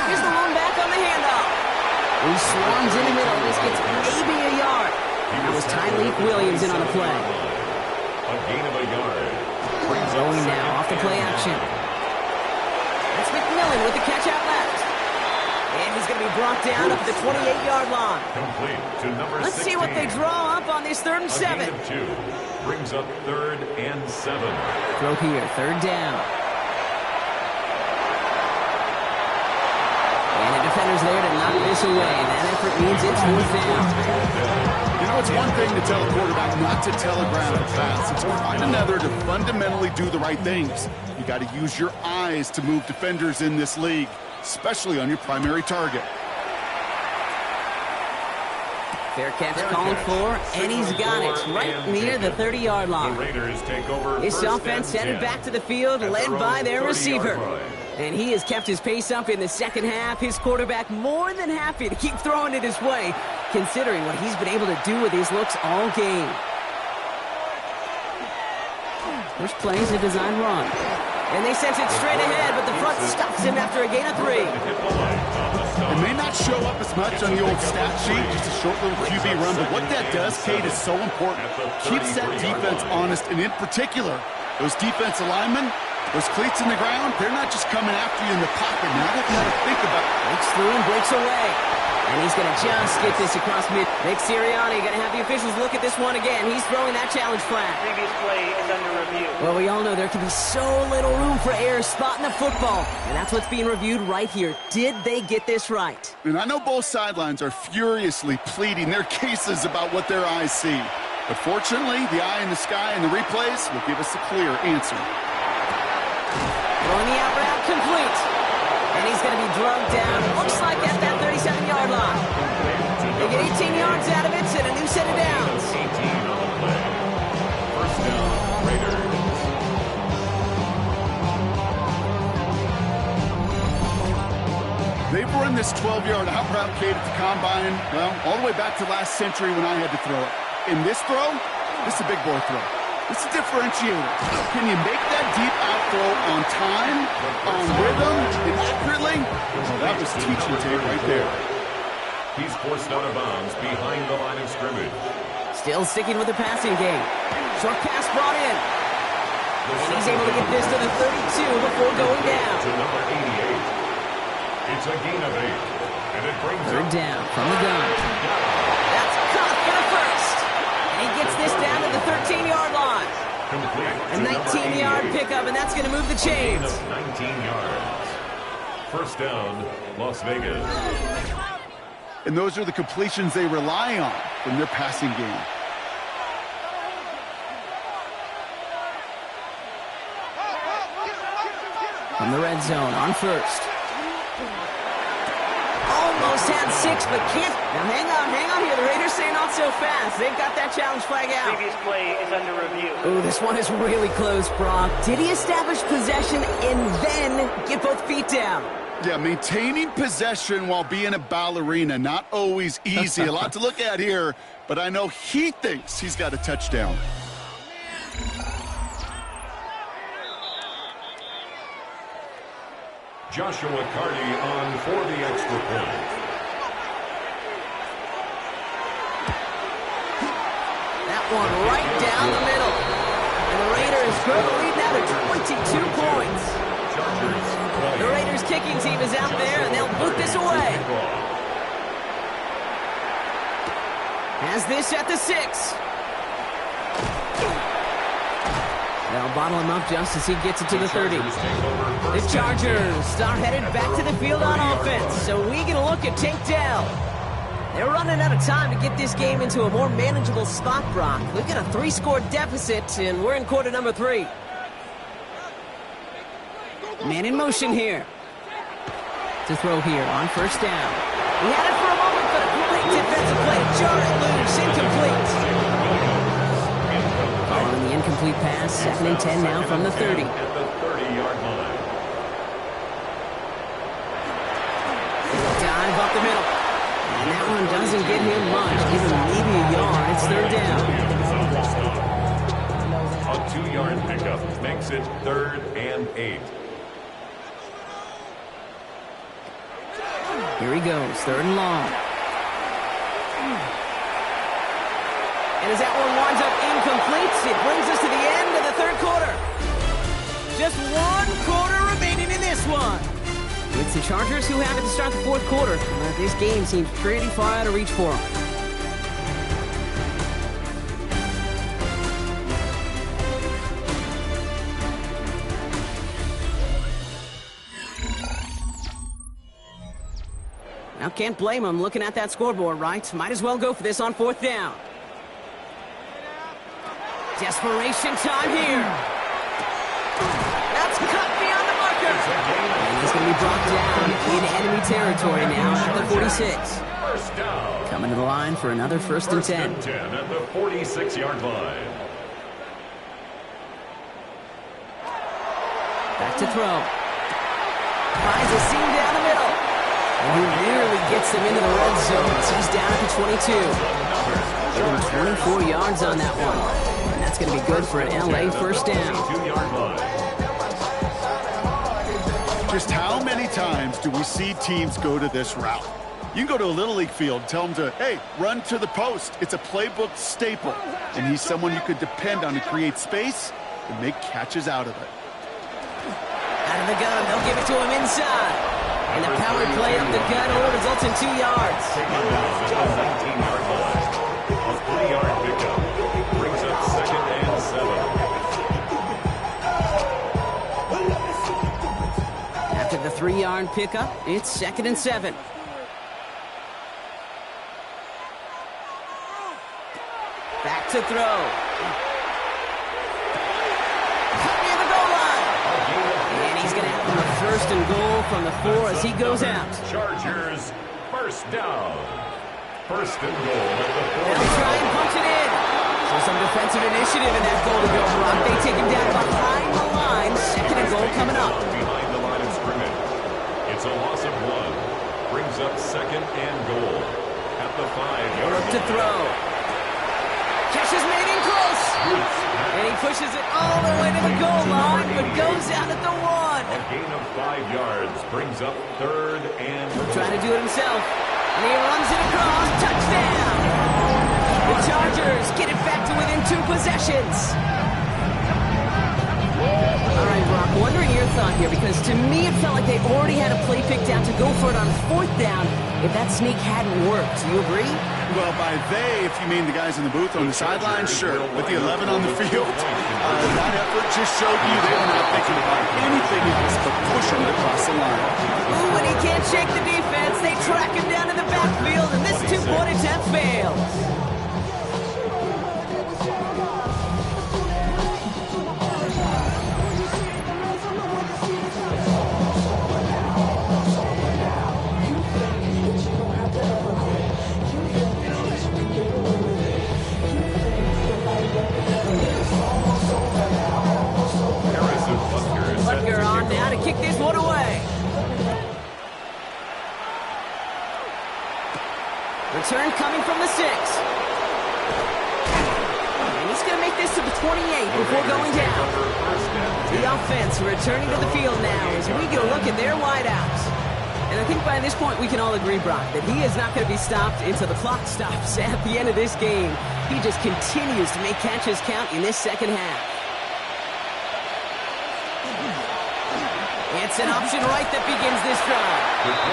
Here's the lone back on the handoff. He swarms in the middle. This gets maybe a yard. That was Tyleek Williams in on the play. A gain of a yard. Going now off the play action. That's McMillan with the catch out left. And he's going to be brought down up the 28-yard line. Complete to number 16. Let's see what they draw up on this 3rd and 7. A gain of 2. Brings up 3rd and 7. Throw here, 3rd down. And the defender's there to knock this away. That effort means it's 4th down. You know, it's one thing to tell a quarterback not to telegraph a pass. It's quite another to fundamentally do the right things. You got to use your eyes to move defenders in this league, especially on your primary target. Fair catch called for, and he's got it right near the 30-yard line. The Raiders take over. This offense headed back to the field, led by their receiver. And he has kept his pace up in the second half. His quarterback more than happy to keep throwing it his way, considering what he's been able to do with his looks all game. First play is a design run. And they sent it straight ahead, but the front stops him after a gain of 3. It may not show up as much on the old stat sheet, just a short little QB run, but what that does, Kate, is so important. Keeps that defense honest, and in particular, those defensive linemen, those cleats in the ground, they're not just coming after you in the pocket. Now they've got to think about it. Breaks through and breaks away. And he's going to just get this across mid. Nick Sirianni going to have the officials look at this one again. He's throwing that challenge flag. Previous play is under review. Well, we all know there can be so little room for error spotting the football. And that's what's being reviewed right here. Did they get this right? And I know both sidelines are furiously pleading their cases about what their eyes see. But fortunately, the eye in the sky and the replays will give us a clear answer. Throwing the out route complete. And he's going to be drugged down. Looks like at that 37-yard line. They get 18 yards out of it and a new set of downs. 18 on the play. First down, Raiders. They've run this 12-yard out route, Kate, at the combine, well, all the way back to last century when I had to throw it. In this throw, this is a big boy throw. It's a differentiator. Can you make that deep out throw on time, on rhythm, and accurately? Well, that was teaching tape right there. He's forced out of bounds behind the line of scrimmage. Still sticking with the passing game. Short pass brought in. And he's able to get this to the 32 before going down. To number 88. It's a gain of 8. And it brings Third down from the gun. That's caught for the first. And he gets this down to the 13-yard line. A 19-yard pickup, and that's going to move the chains. 19 yards. First down, Las Vegas. And those are the completions they rely on from their passing game. From the red zone on first. Almost had 6, but can't. Now hang on here. The Raiders say not so fast. They've got that challenge flag out. Previous play is under review. Ooh, this one is really close, Brock. Did he establish possession and then get both feet down? Yeah, maintaining possession while being a ballerina, not always easy. A lot to look at here, but I know he thinks he's got a touchdown. Joshua Carty on for the extra point. That one right down the middle. And the Raiders grow the lead now to 22 points. The Raiders kicking team is out there, and they'll boot this away. Has this at the 6. They'll bottle him up just as he gets it to the 30. The Chargers are headed back to the field on offense, so we get a look at Tank Dell. They're running out of time to get this game into a more manageable spot, Brock. We've got a 3-score deficit, and we're in quarter number 3. Man in motion here. To throw here on first down. He had it for a moment, but a great defensive play. Jarred loose, incomplete. Following the incomplete pass, 2nd and 10 now from the 30. At the 30-yard line. Dive up the middle. And that one doesn't get him much. Give him maybe a yard. It's 3rd down. A 2-yard pickup makes it 3rd and 8. Here he goes, 3rd and long. And as that one winds up incomplete, it brings us to the end of the 3rd quarter. Just 1 quarter remaining in this one. It's the Chargers who have it to start the 4th quarter, but this game seems pretty far out of reach for them. Now, can't blame him looking at that scoreboard, right? Might as well go for this on 4th down. Desperation time here. That's cut beyond the marker. And he's going to be brought down in enemy territory now at the 46. First down. Coming to the line for another first and 10. First and 10 at the 46-yard line. Back to throw. Finds a seam down the middle. And he nearly gets them into the red zone. So he's down at the 22. Give him 24 yards on that one. And that's going to be good for an LA first down. 2-yard line. Just how many times do we see teams go to this route? You can go to a Little League field, tell them to, hey, run to the post. It's a playbook staple. And he's someone you could depend on to create space and make catches out of it. Out of the gun, they'll give it to him inside. And the power play up the gut only results in 2 yards. Taken down at the 19-yard line. A 3-yard pickup. Brings up 2nd and 7. After the 3-yard pickup, it's 2nd and 7. Back to throw. Near the goal line. And he's going to have a first and goal from the 4 as he goes out. Chargers, first down. First and goal at the 4. They'll try and punch it in. So some defensive initiative in that goal to go block. They take him down behind the line. 2nd and goal coming up. Behind the line of scrimmage. It's a loss of 1. Brings up 2nd and goal at the 5-yard line. To throw. Catch is made in close. And he pushes it all the way to the goal line, but goes out at the 1. A gain of 5 yards brings up 3rd and Trying to do it himself. And he runs it across. Touchdown. The Chargers get it back to within 2 possessions. All right, Brock, wondering your thought here, because to me it felt like they already had a play picked out to go for it on 4th down if that sneak hadn't worked. Do you agree? Well, by they, if you mean the guys in the booth on the sideline, sure. With the 11 on the field, that effort just showed you they were not thinking about anything else but pushing it across the line. Ooh, and he can't shake the defense. They track him down in the backfield, and this 2-point attempt fails. Butker on now to kick this one away. Return coming from the 6. And he's going to make this to the 28 before going down. The offense returning to the field now as we get a look at their wideouts. And I think by this point we can all agree, Brock, that he is not going to be stopped until the clock stops at the end of this game. He just continues to make catches count in this second half. It's an option right that begins this drive.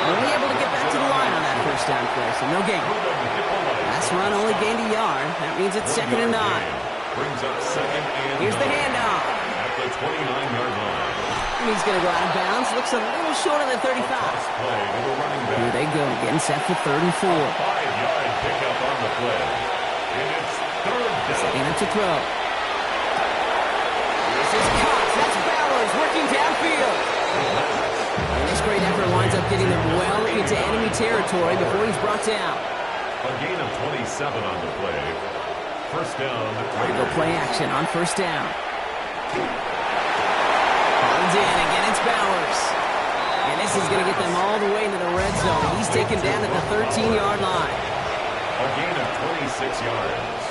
Only able to get back to the line on that first down play, so no gain. Last run only gained a yard. That means it's 2nd and 9. Brings up 2nd and Here's the handoff. at the 29-yard line. And he's going to go out of bounds. Looks a little short of the 35. Play to the running back. Here they go, getting set for 34. 5-yard pickup on the play. And it's 3rd down. Setting up to throw. This is Cox. That's Bowers working downfield. And this great effort winds up getting them well into enemy territory before he's brought down. A gain of 27 on the play. First down. Ready to go play action on first down. Holds in, again it's Bowers. And this is going to get them all the way into the red zone. He's taken down at the 13-yard line. A gain of 26 yards.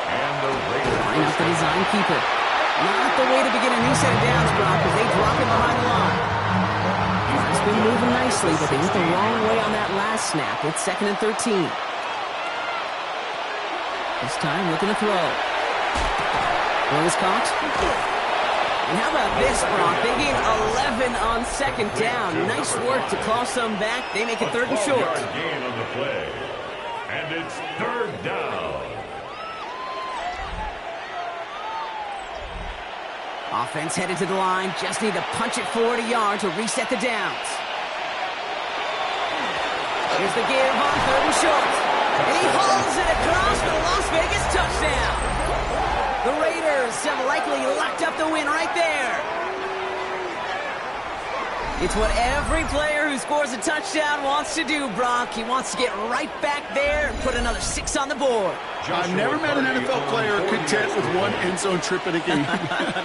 And the Raiders. Line up the design keeper. Not the way to begin a new set of downs, Brock, as they drop him behind the line. He's been moving nicely, but they went the wrong way on that last snap. It's 2nd and 13. This time, looking to throw. Throw is caught. And how about this, Brock? They gain 11 on 2nd down. Nice work to claw some back. They make it 3rd and short. A 12-yard gain on the play. And it's 3rd down. Offense headed to the line. Just need to punch it forward a yard to reset the downs. Here's the give on 3rd and short. And he hauls it across for the Las Vegas touchdown. The Raiders Raiders have likely locked up the win right there. It's what every player who scores a touchdown wants to do, Brock. He wants to get right back there and put another 6 on the board. I've never met an NFL player content with one end zone trip in a game.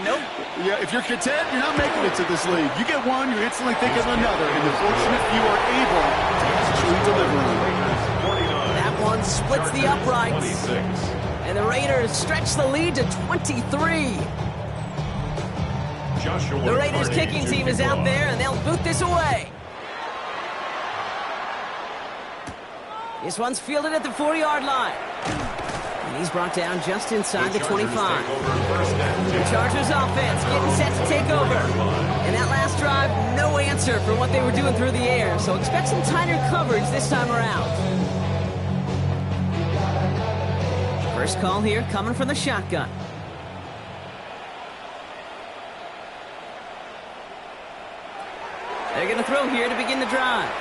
Nope. Yeah, if you're content, you're not making it to this league. You get one, you instantly think of another, and the fortunate few are able to actually deliver on it. That one splits the uprights. And the Raiders stretch the lead to 23. The Raiders kicking team is out there, and they'll boot this away. This one's fielded at the 4-yard line. And he's brought down just inside the 25. The Chargers offense getting set to take over. And that last drive, no answer for what they were doing through the air. So expect some tighter coverage this time around. First call here coming from the shotgun. They're going to throw here to begin the drive.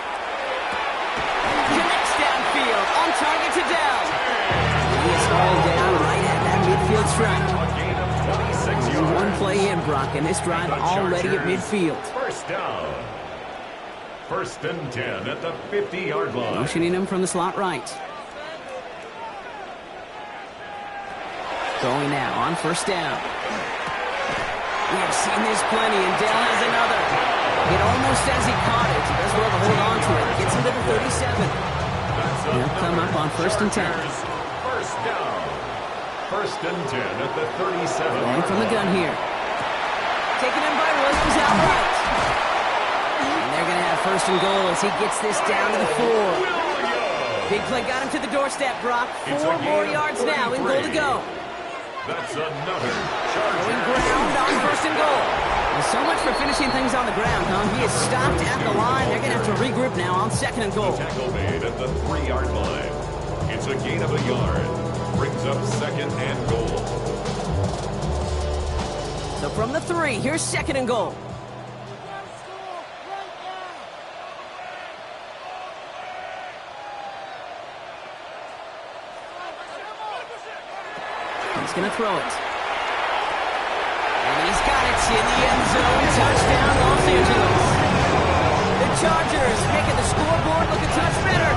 Connects downfield, on target to Dell. He is hauled down right at that midfield stripe. One play in, Brock, and this drive already at midfield. First down. First and 10 at the 50-yard line. Motioning him from the slot right. Going now on first down. We have seen this plenty, and Dell has another. It almost as he caught it. He does well to hold on to it. Gets him to the 37. He'll come up on first and 10. First down. First and 10 at the 37. Going from the gun here. Taken in by Williams outright. And they're going to have first and goal as he gets this down to the 4. Big play got him to the doorstep, Brock. 4 more yards now in goal to go. That's another Going ground on first and goal. And so much for finishing things on the ground, huh? He is stopped at the line. They're going to have to regroup now on second and goal. tackle made at the 3-yard line. It's a gain of a yard. Brings up second and goal. So from the 3, here's second and goal. He's going to throw it. And he's got it in the end zone. Touchdown, Los Angeles. The Chargers making the scoreboard look a touch better.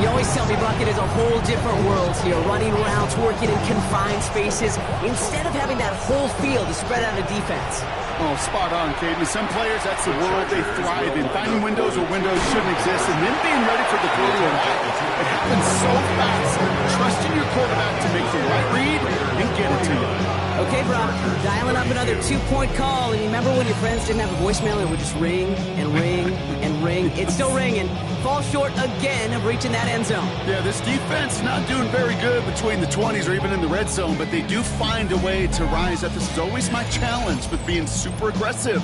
You always tell me, Brock, it is a whole different world here. Running routes, working in confined spaces, instead of having that whole field to spread out a defense. Oh, spot on, Caden. Some players, that's the world they thrive in. Finding windows where windows shouldn't exist, and then being ready for the goal to arrive. It happens so fast. Trusting your quarterback to make the right read and get it to you. Okay, Brock, dialing up another 2-point call. And you remember when your friends didn't have a voicemail and it would just ring and ring and ring? It's still ringing. Fall short again of reaching that end zone. Yeah, this defense not doing very good between the 20s or even in the red zone, but they do find a way to rise up. This is always my challenge with being super aggressive,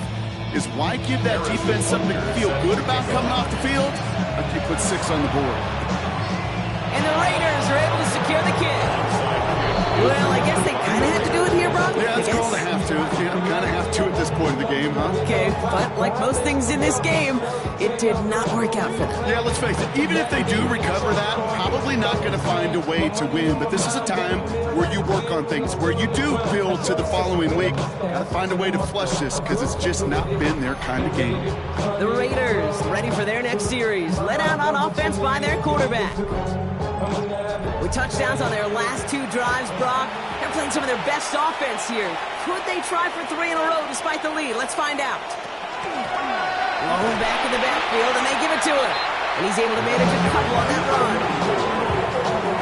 is why give that defense something to feel good about coming off the field? Like you put 6 on the board. And the Raiders are able to secure the kick. Well, I guess they kind of have to do it here, Brock. Yeah, it's called a have to. Yeah, kind of have to at this point in the game, huh? Okay, but like most things in this game, it did not work out for them. Yeah, let's face it. Even if they do recover that, probably not going to find a way to win. But this is a time where you work on things, where you do build to the following week. Got to find a way to flush this because it's just not been their kind of game. The Raiders ready for their next series, led out on offense by their quarterback. With touchdowns on their last 2 drives, Brock, they're playing some of their best offense here. Could they try for 3 in a row despite the lead? Let's find out. Low back in the backfield, and they give it to him. And he's able to manage a couple on that run.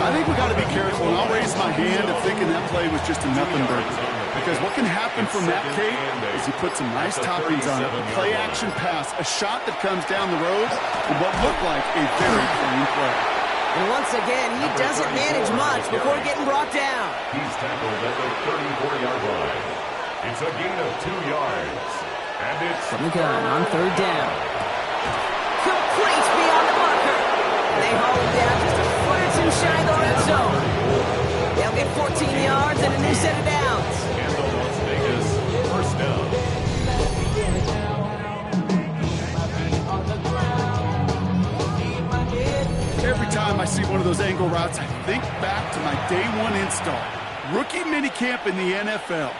I think we got to be careful, and I'll raise my hand of thinking that play was just a nothing burger. Because what can happen from that, Kate, is he puts some nice toppings on it. A play-action pass, a shot that comes down the road, and what looked like a very clean play. And once again, he doesn't manage much before getting brought down. He's tackled at the 34-yard line. It's a gain of 2 yards. And it's from the gun on third down. Complete beyond the marker. And they haul him down just a foot or 2 shy of the red zone. They'll get 14 yards and a new set of downs. And the Las Vegas first down. Every time I see one of those angle routes, I think back to my day 1 install. Rookie minicamp in the NFL.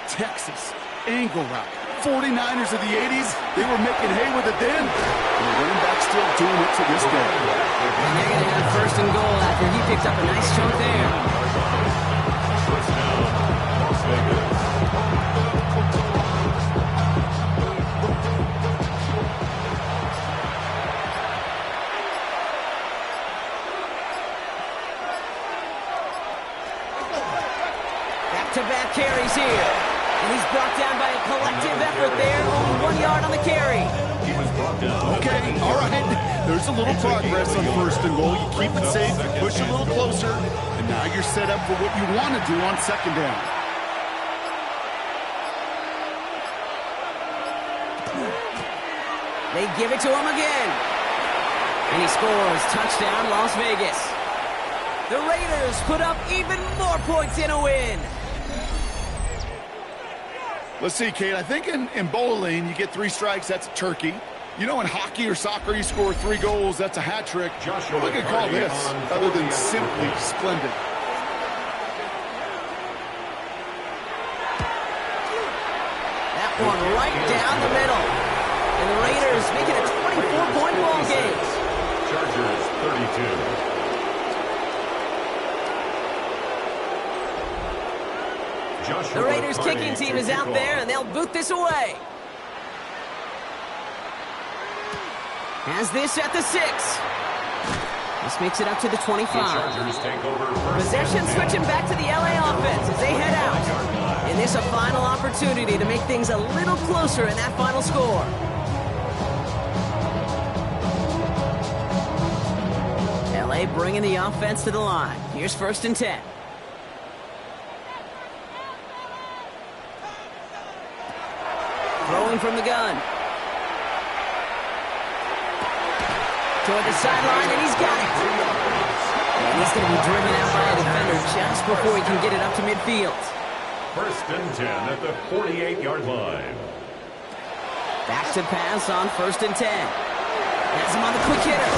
Texas, angle route. 49ers of the 80s, they were making hay with it then. And the running back still doing it to this day. And they're going to have first and goal after he picked up a nice chunk there. First down, Las Vegas. Back-to-back carries here. And he's brought down by a collective effort there. Only 1 yard on the carry. He was brought down. Okay, all right. There's a little progress on first and goal. You keep it safe, you push a little closer, and now you're set up for what you want to do on second down. They give it to him again. And he scores. Touchdown, Las Vegas. The Raiders put up even more points in a win. Let's see, Kate. I think in bowling, you get 3 strikes, that's a turkey. You know, in hockey or soccer, you score 3 goals, that's a hat trick. What we could call this other than simply splendid. That one right down the middle. And the Raiders make it a 24-point ball game. Chargers 32. The Raiders kicking team is out there, and they'll boot this away. Has this at the 6. This makes it up to the 25. Possession switching back to the LA offense as they head out. And this a final opportunity to make things a little closer in that final score. LA bringing the offense to the line. Here's first and 10. Throwing from the gun. Toward the sideline, and he's got it. And he's going to be driven out by a defender just before he can get it up to midfield. First and 10 at the 48-yard line. Back to pass on first and 10. Has him on the quick hitter.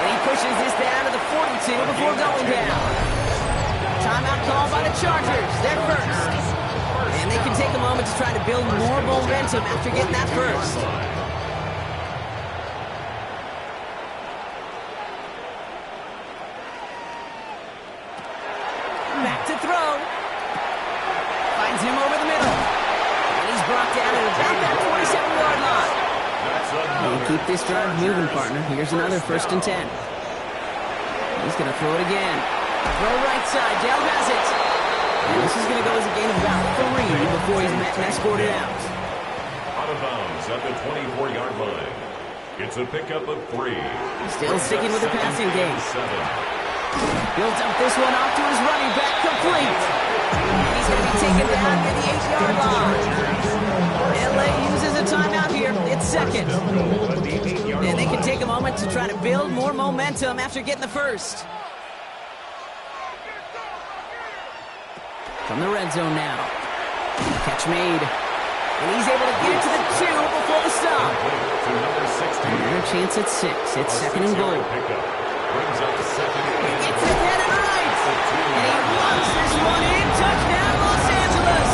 And he pushes this down to the 42 before going down. Timeout called by the Chargers. They're first. And they can take a moment to try to build more momentum after getting that first. Back to throw. Finds him over the middle. And he's brought down at about that 27-yard line. And keep this drive moving, partner. Here's another first and 10. He's going to throw it again. Throw right side. Dell has it. And this is going to go as a gain of about 3 before he's met and escorted out. Out of bounds at the 24-yard line. It's a pickup of 3. Still sticking with the passing game. Builds up this one off to his running back, complete. And he's going to be taken down near the 8-yard line. LA uses a timeout here. It's second. And they can take a moment to try to build more momentum after getting the first. From the red zone now. Catch made. And he's able to get it to the 2 before the stop. Another chance at 6. It's second and goal. Brings up second. He gets it head and right. And he locks this one in. Touchdown, Los Angeles.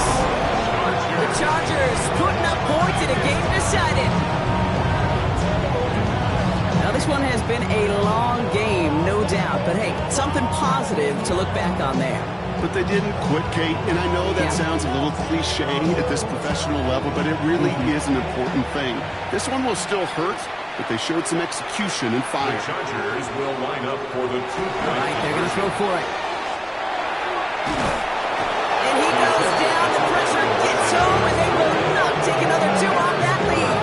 The Chargers putting up points in a game decided. Now this one has been a long game, no doubt. But hey, something positive to look back on there. But they didn't quit, Kate, and I know that sounds a little cliche at this professional level, but it really is an important thing. This one will still hurt, but they showed some execution and fire. The Chargers will line up for the 2-point. All right, they're going to throw for it. And he goes down. The pressure gets home, and they will not take another 2 off that lead.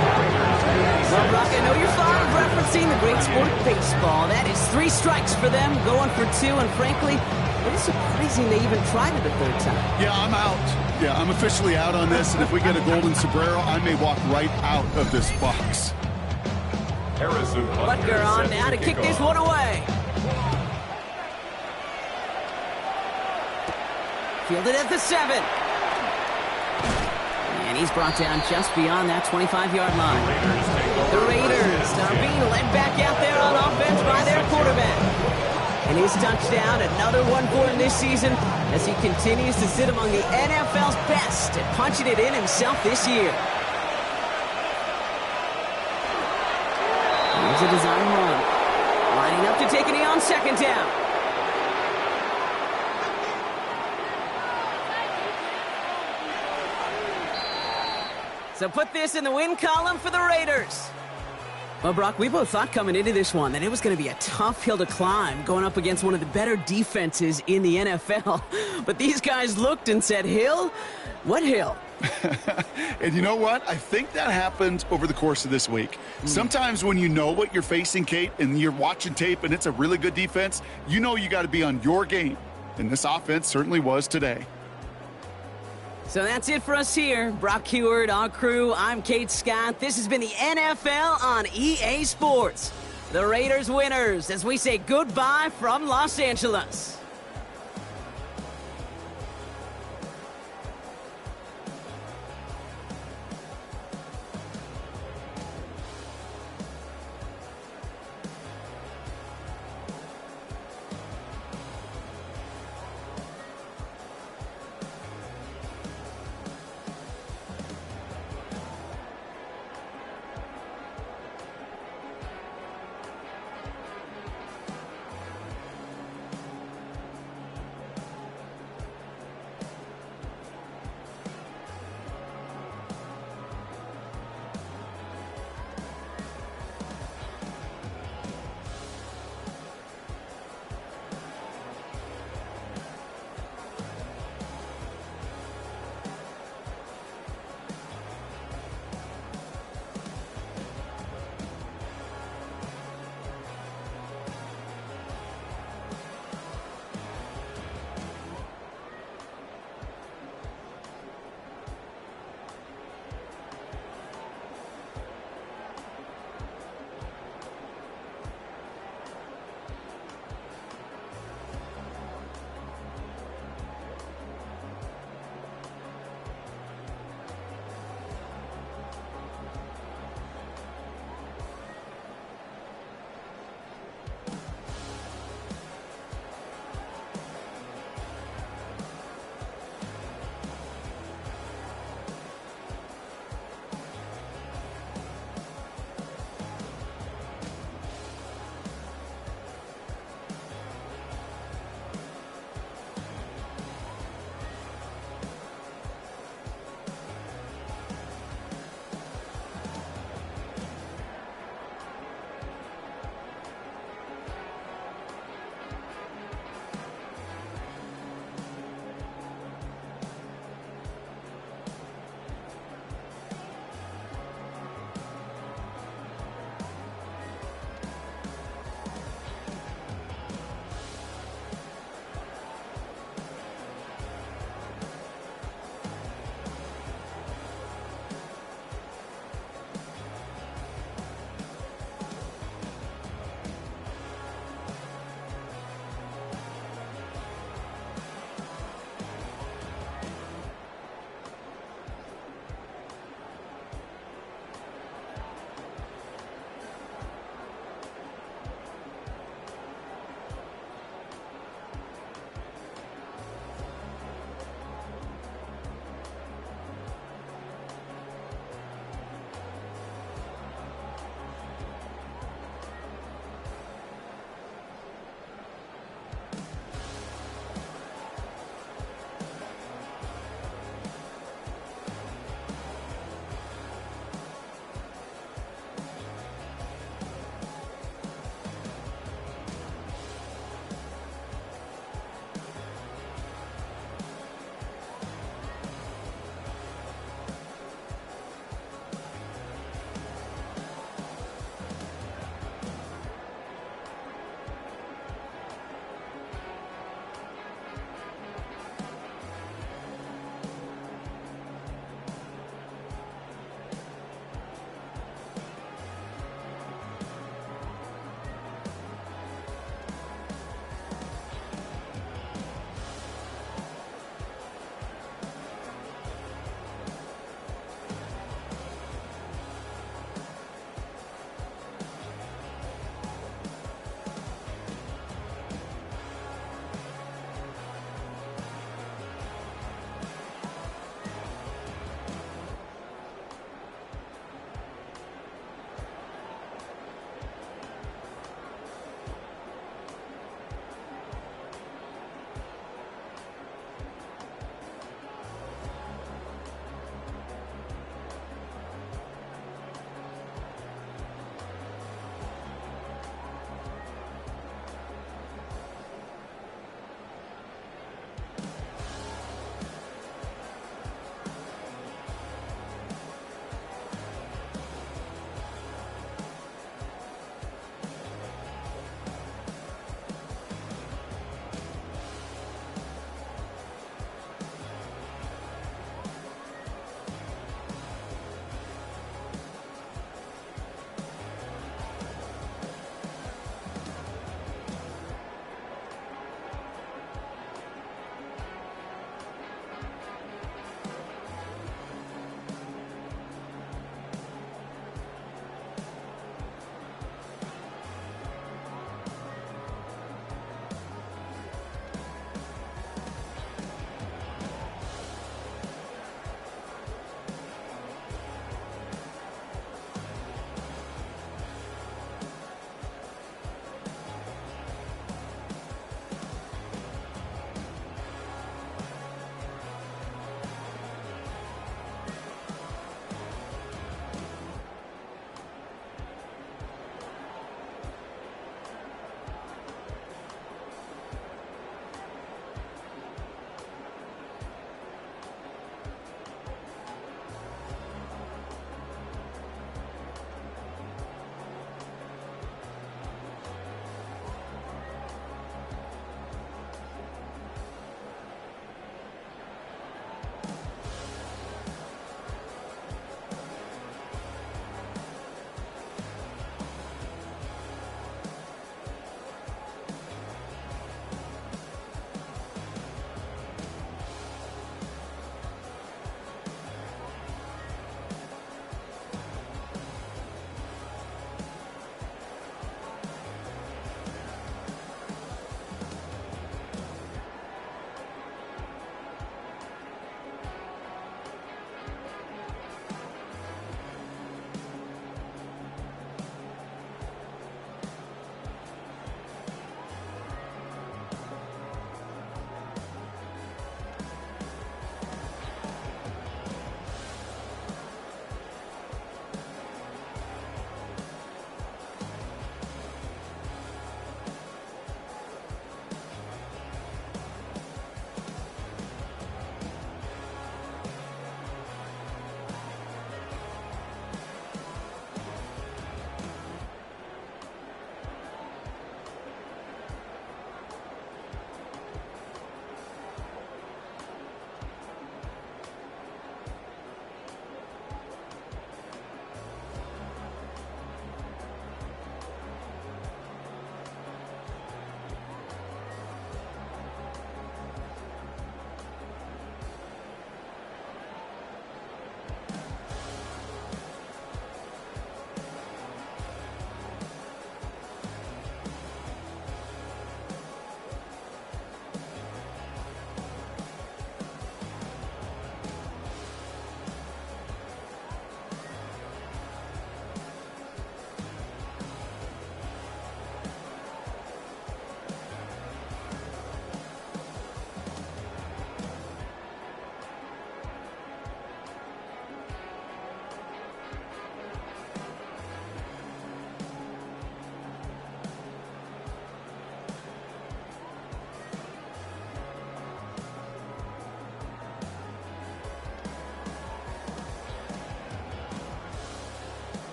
Well, Brock, I know you're fond of referencing the great sport of baseball. That is 3 strikes for them, going for 2, and frankly, it is surprising they even tried it a 3rd time. Yeah, I'm out. Yeah, I'm officially out on this, and if we get a golden sombrero, I may walk right out of this box. Harrison Butker on now to kick this one away. Fielded at the 7. And he's brought down just beyond that 25-yard line. The Raiders are being led back out there on offense by their quarterback. And his touchdown, another one for him this season, as he continues to sit among the NFL's best at punching it in himself this year. Here's a design run. Lining up to take a knee on second down. So put this in the win column for the Raiders. Well, Brock, we both thought coming into this one that it was going to be a tough hill to climb going up against one of the better defenses in the NFL. But these guys looked and said, Hill? What hill? And you know what? I think that happened over the course of this week. Sometimes when you know what you're facing, Kate, and you're watching tape and it's a really good defense, you know you got to be on your game. And this offense certainly was today. So that's it for us here. Brock Heward, our crew, I'm Kate Scott. This has been the NFL on EA Sports. The Raiders winners as we say goodbye from Los Angeles.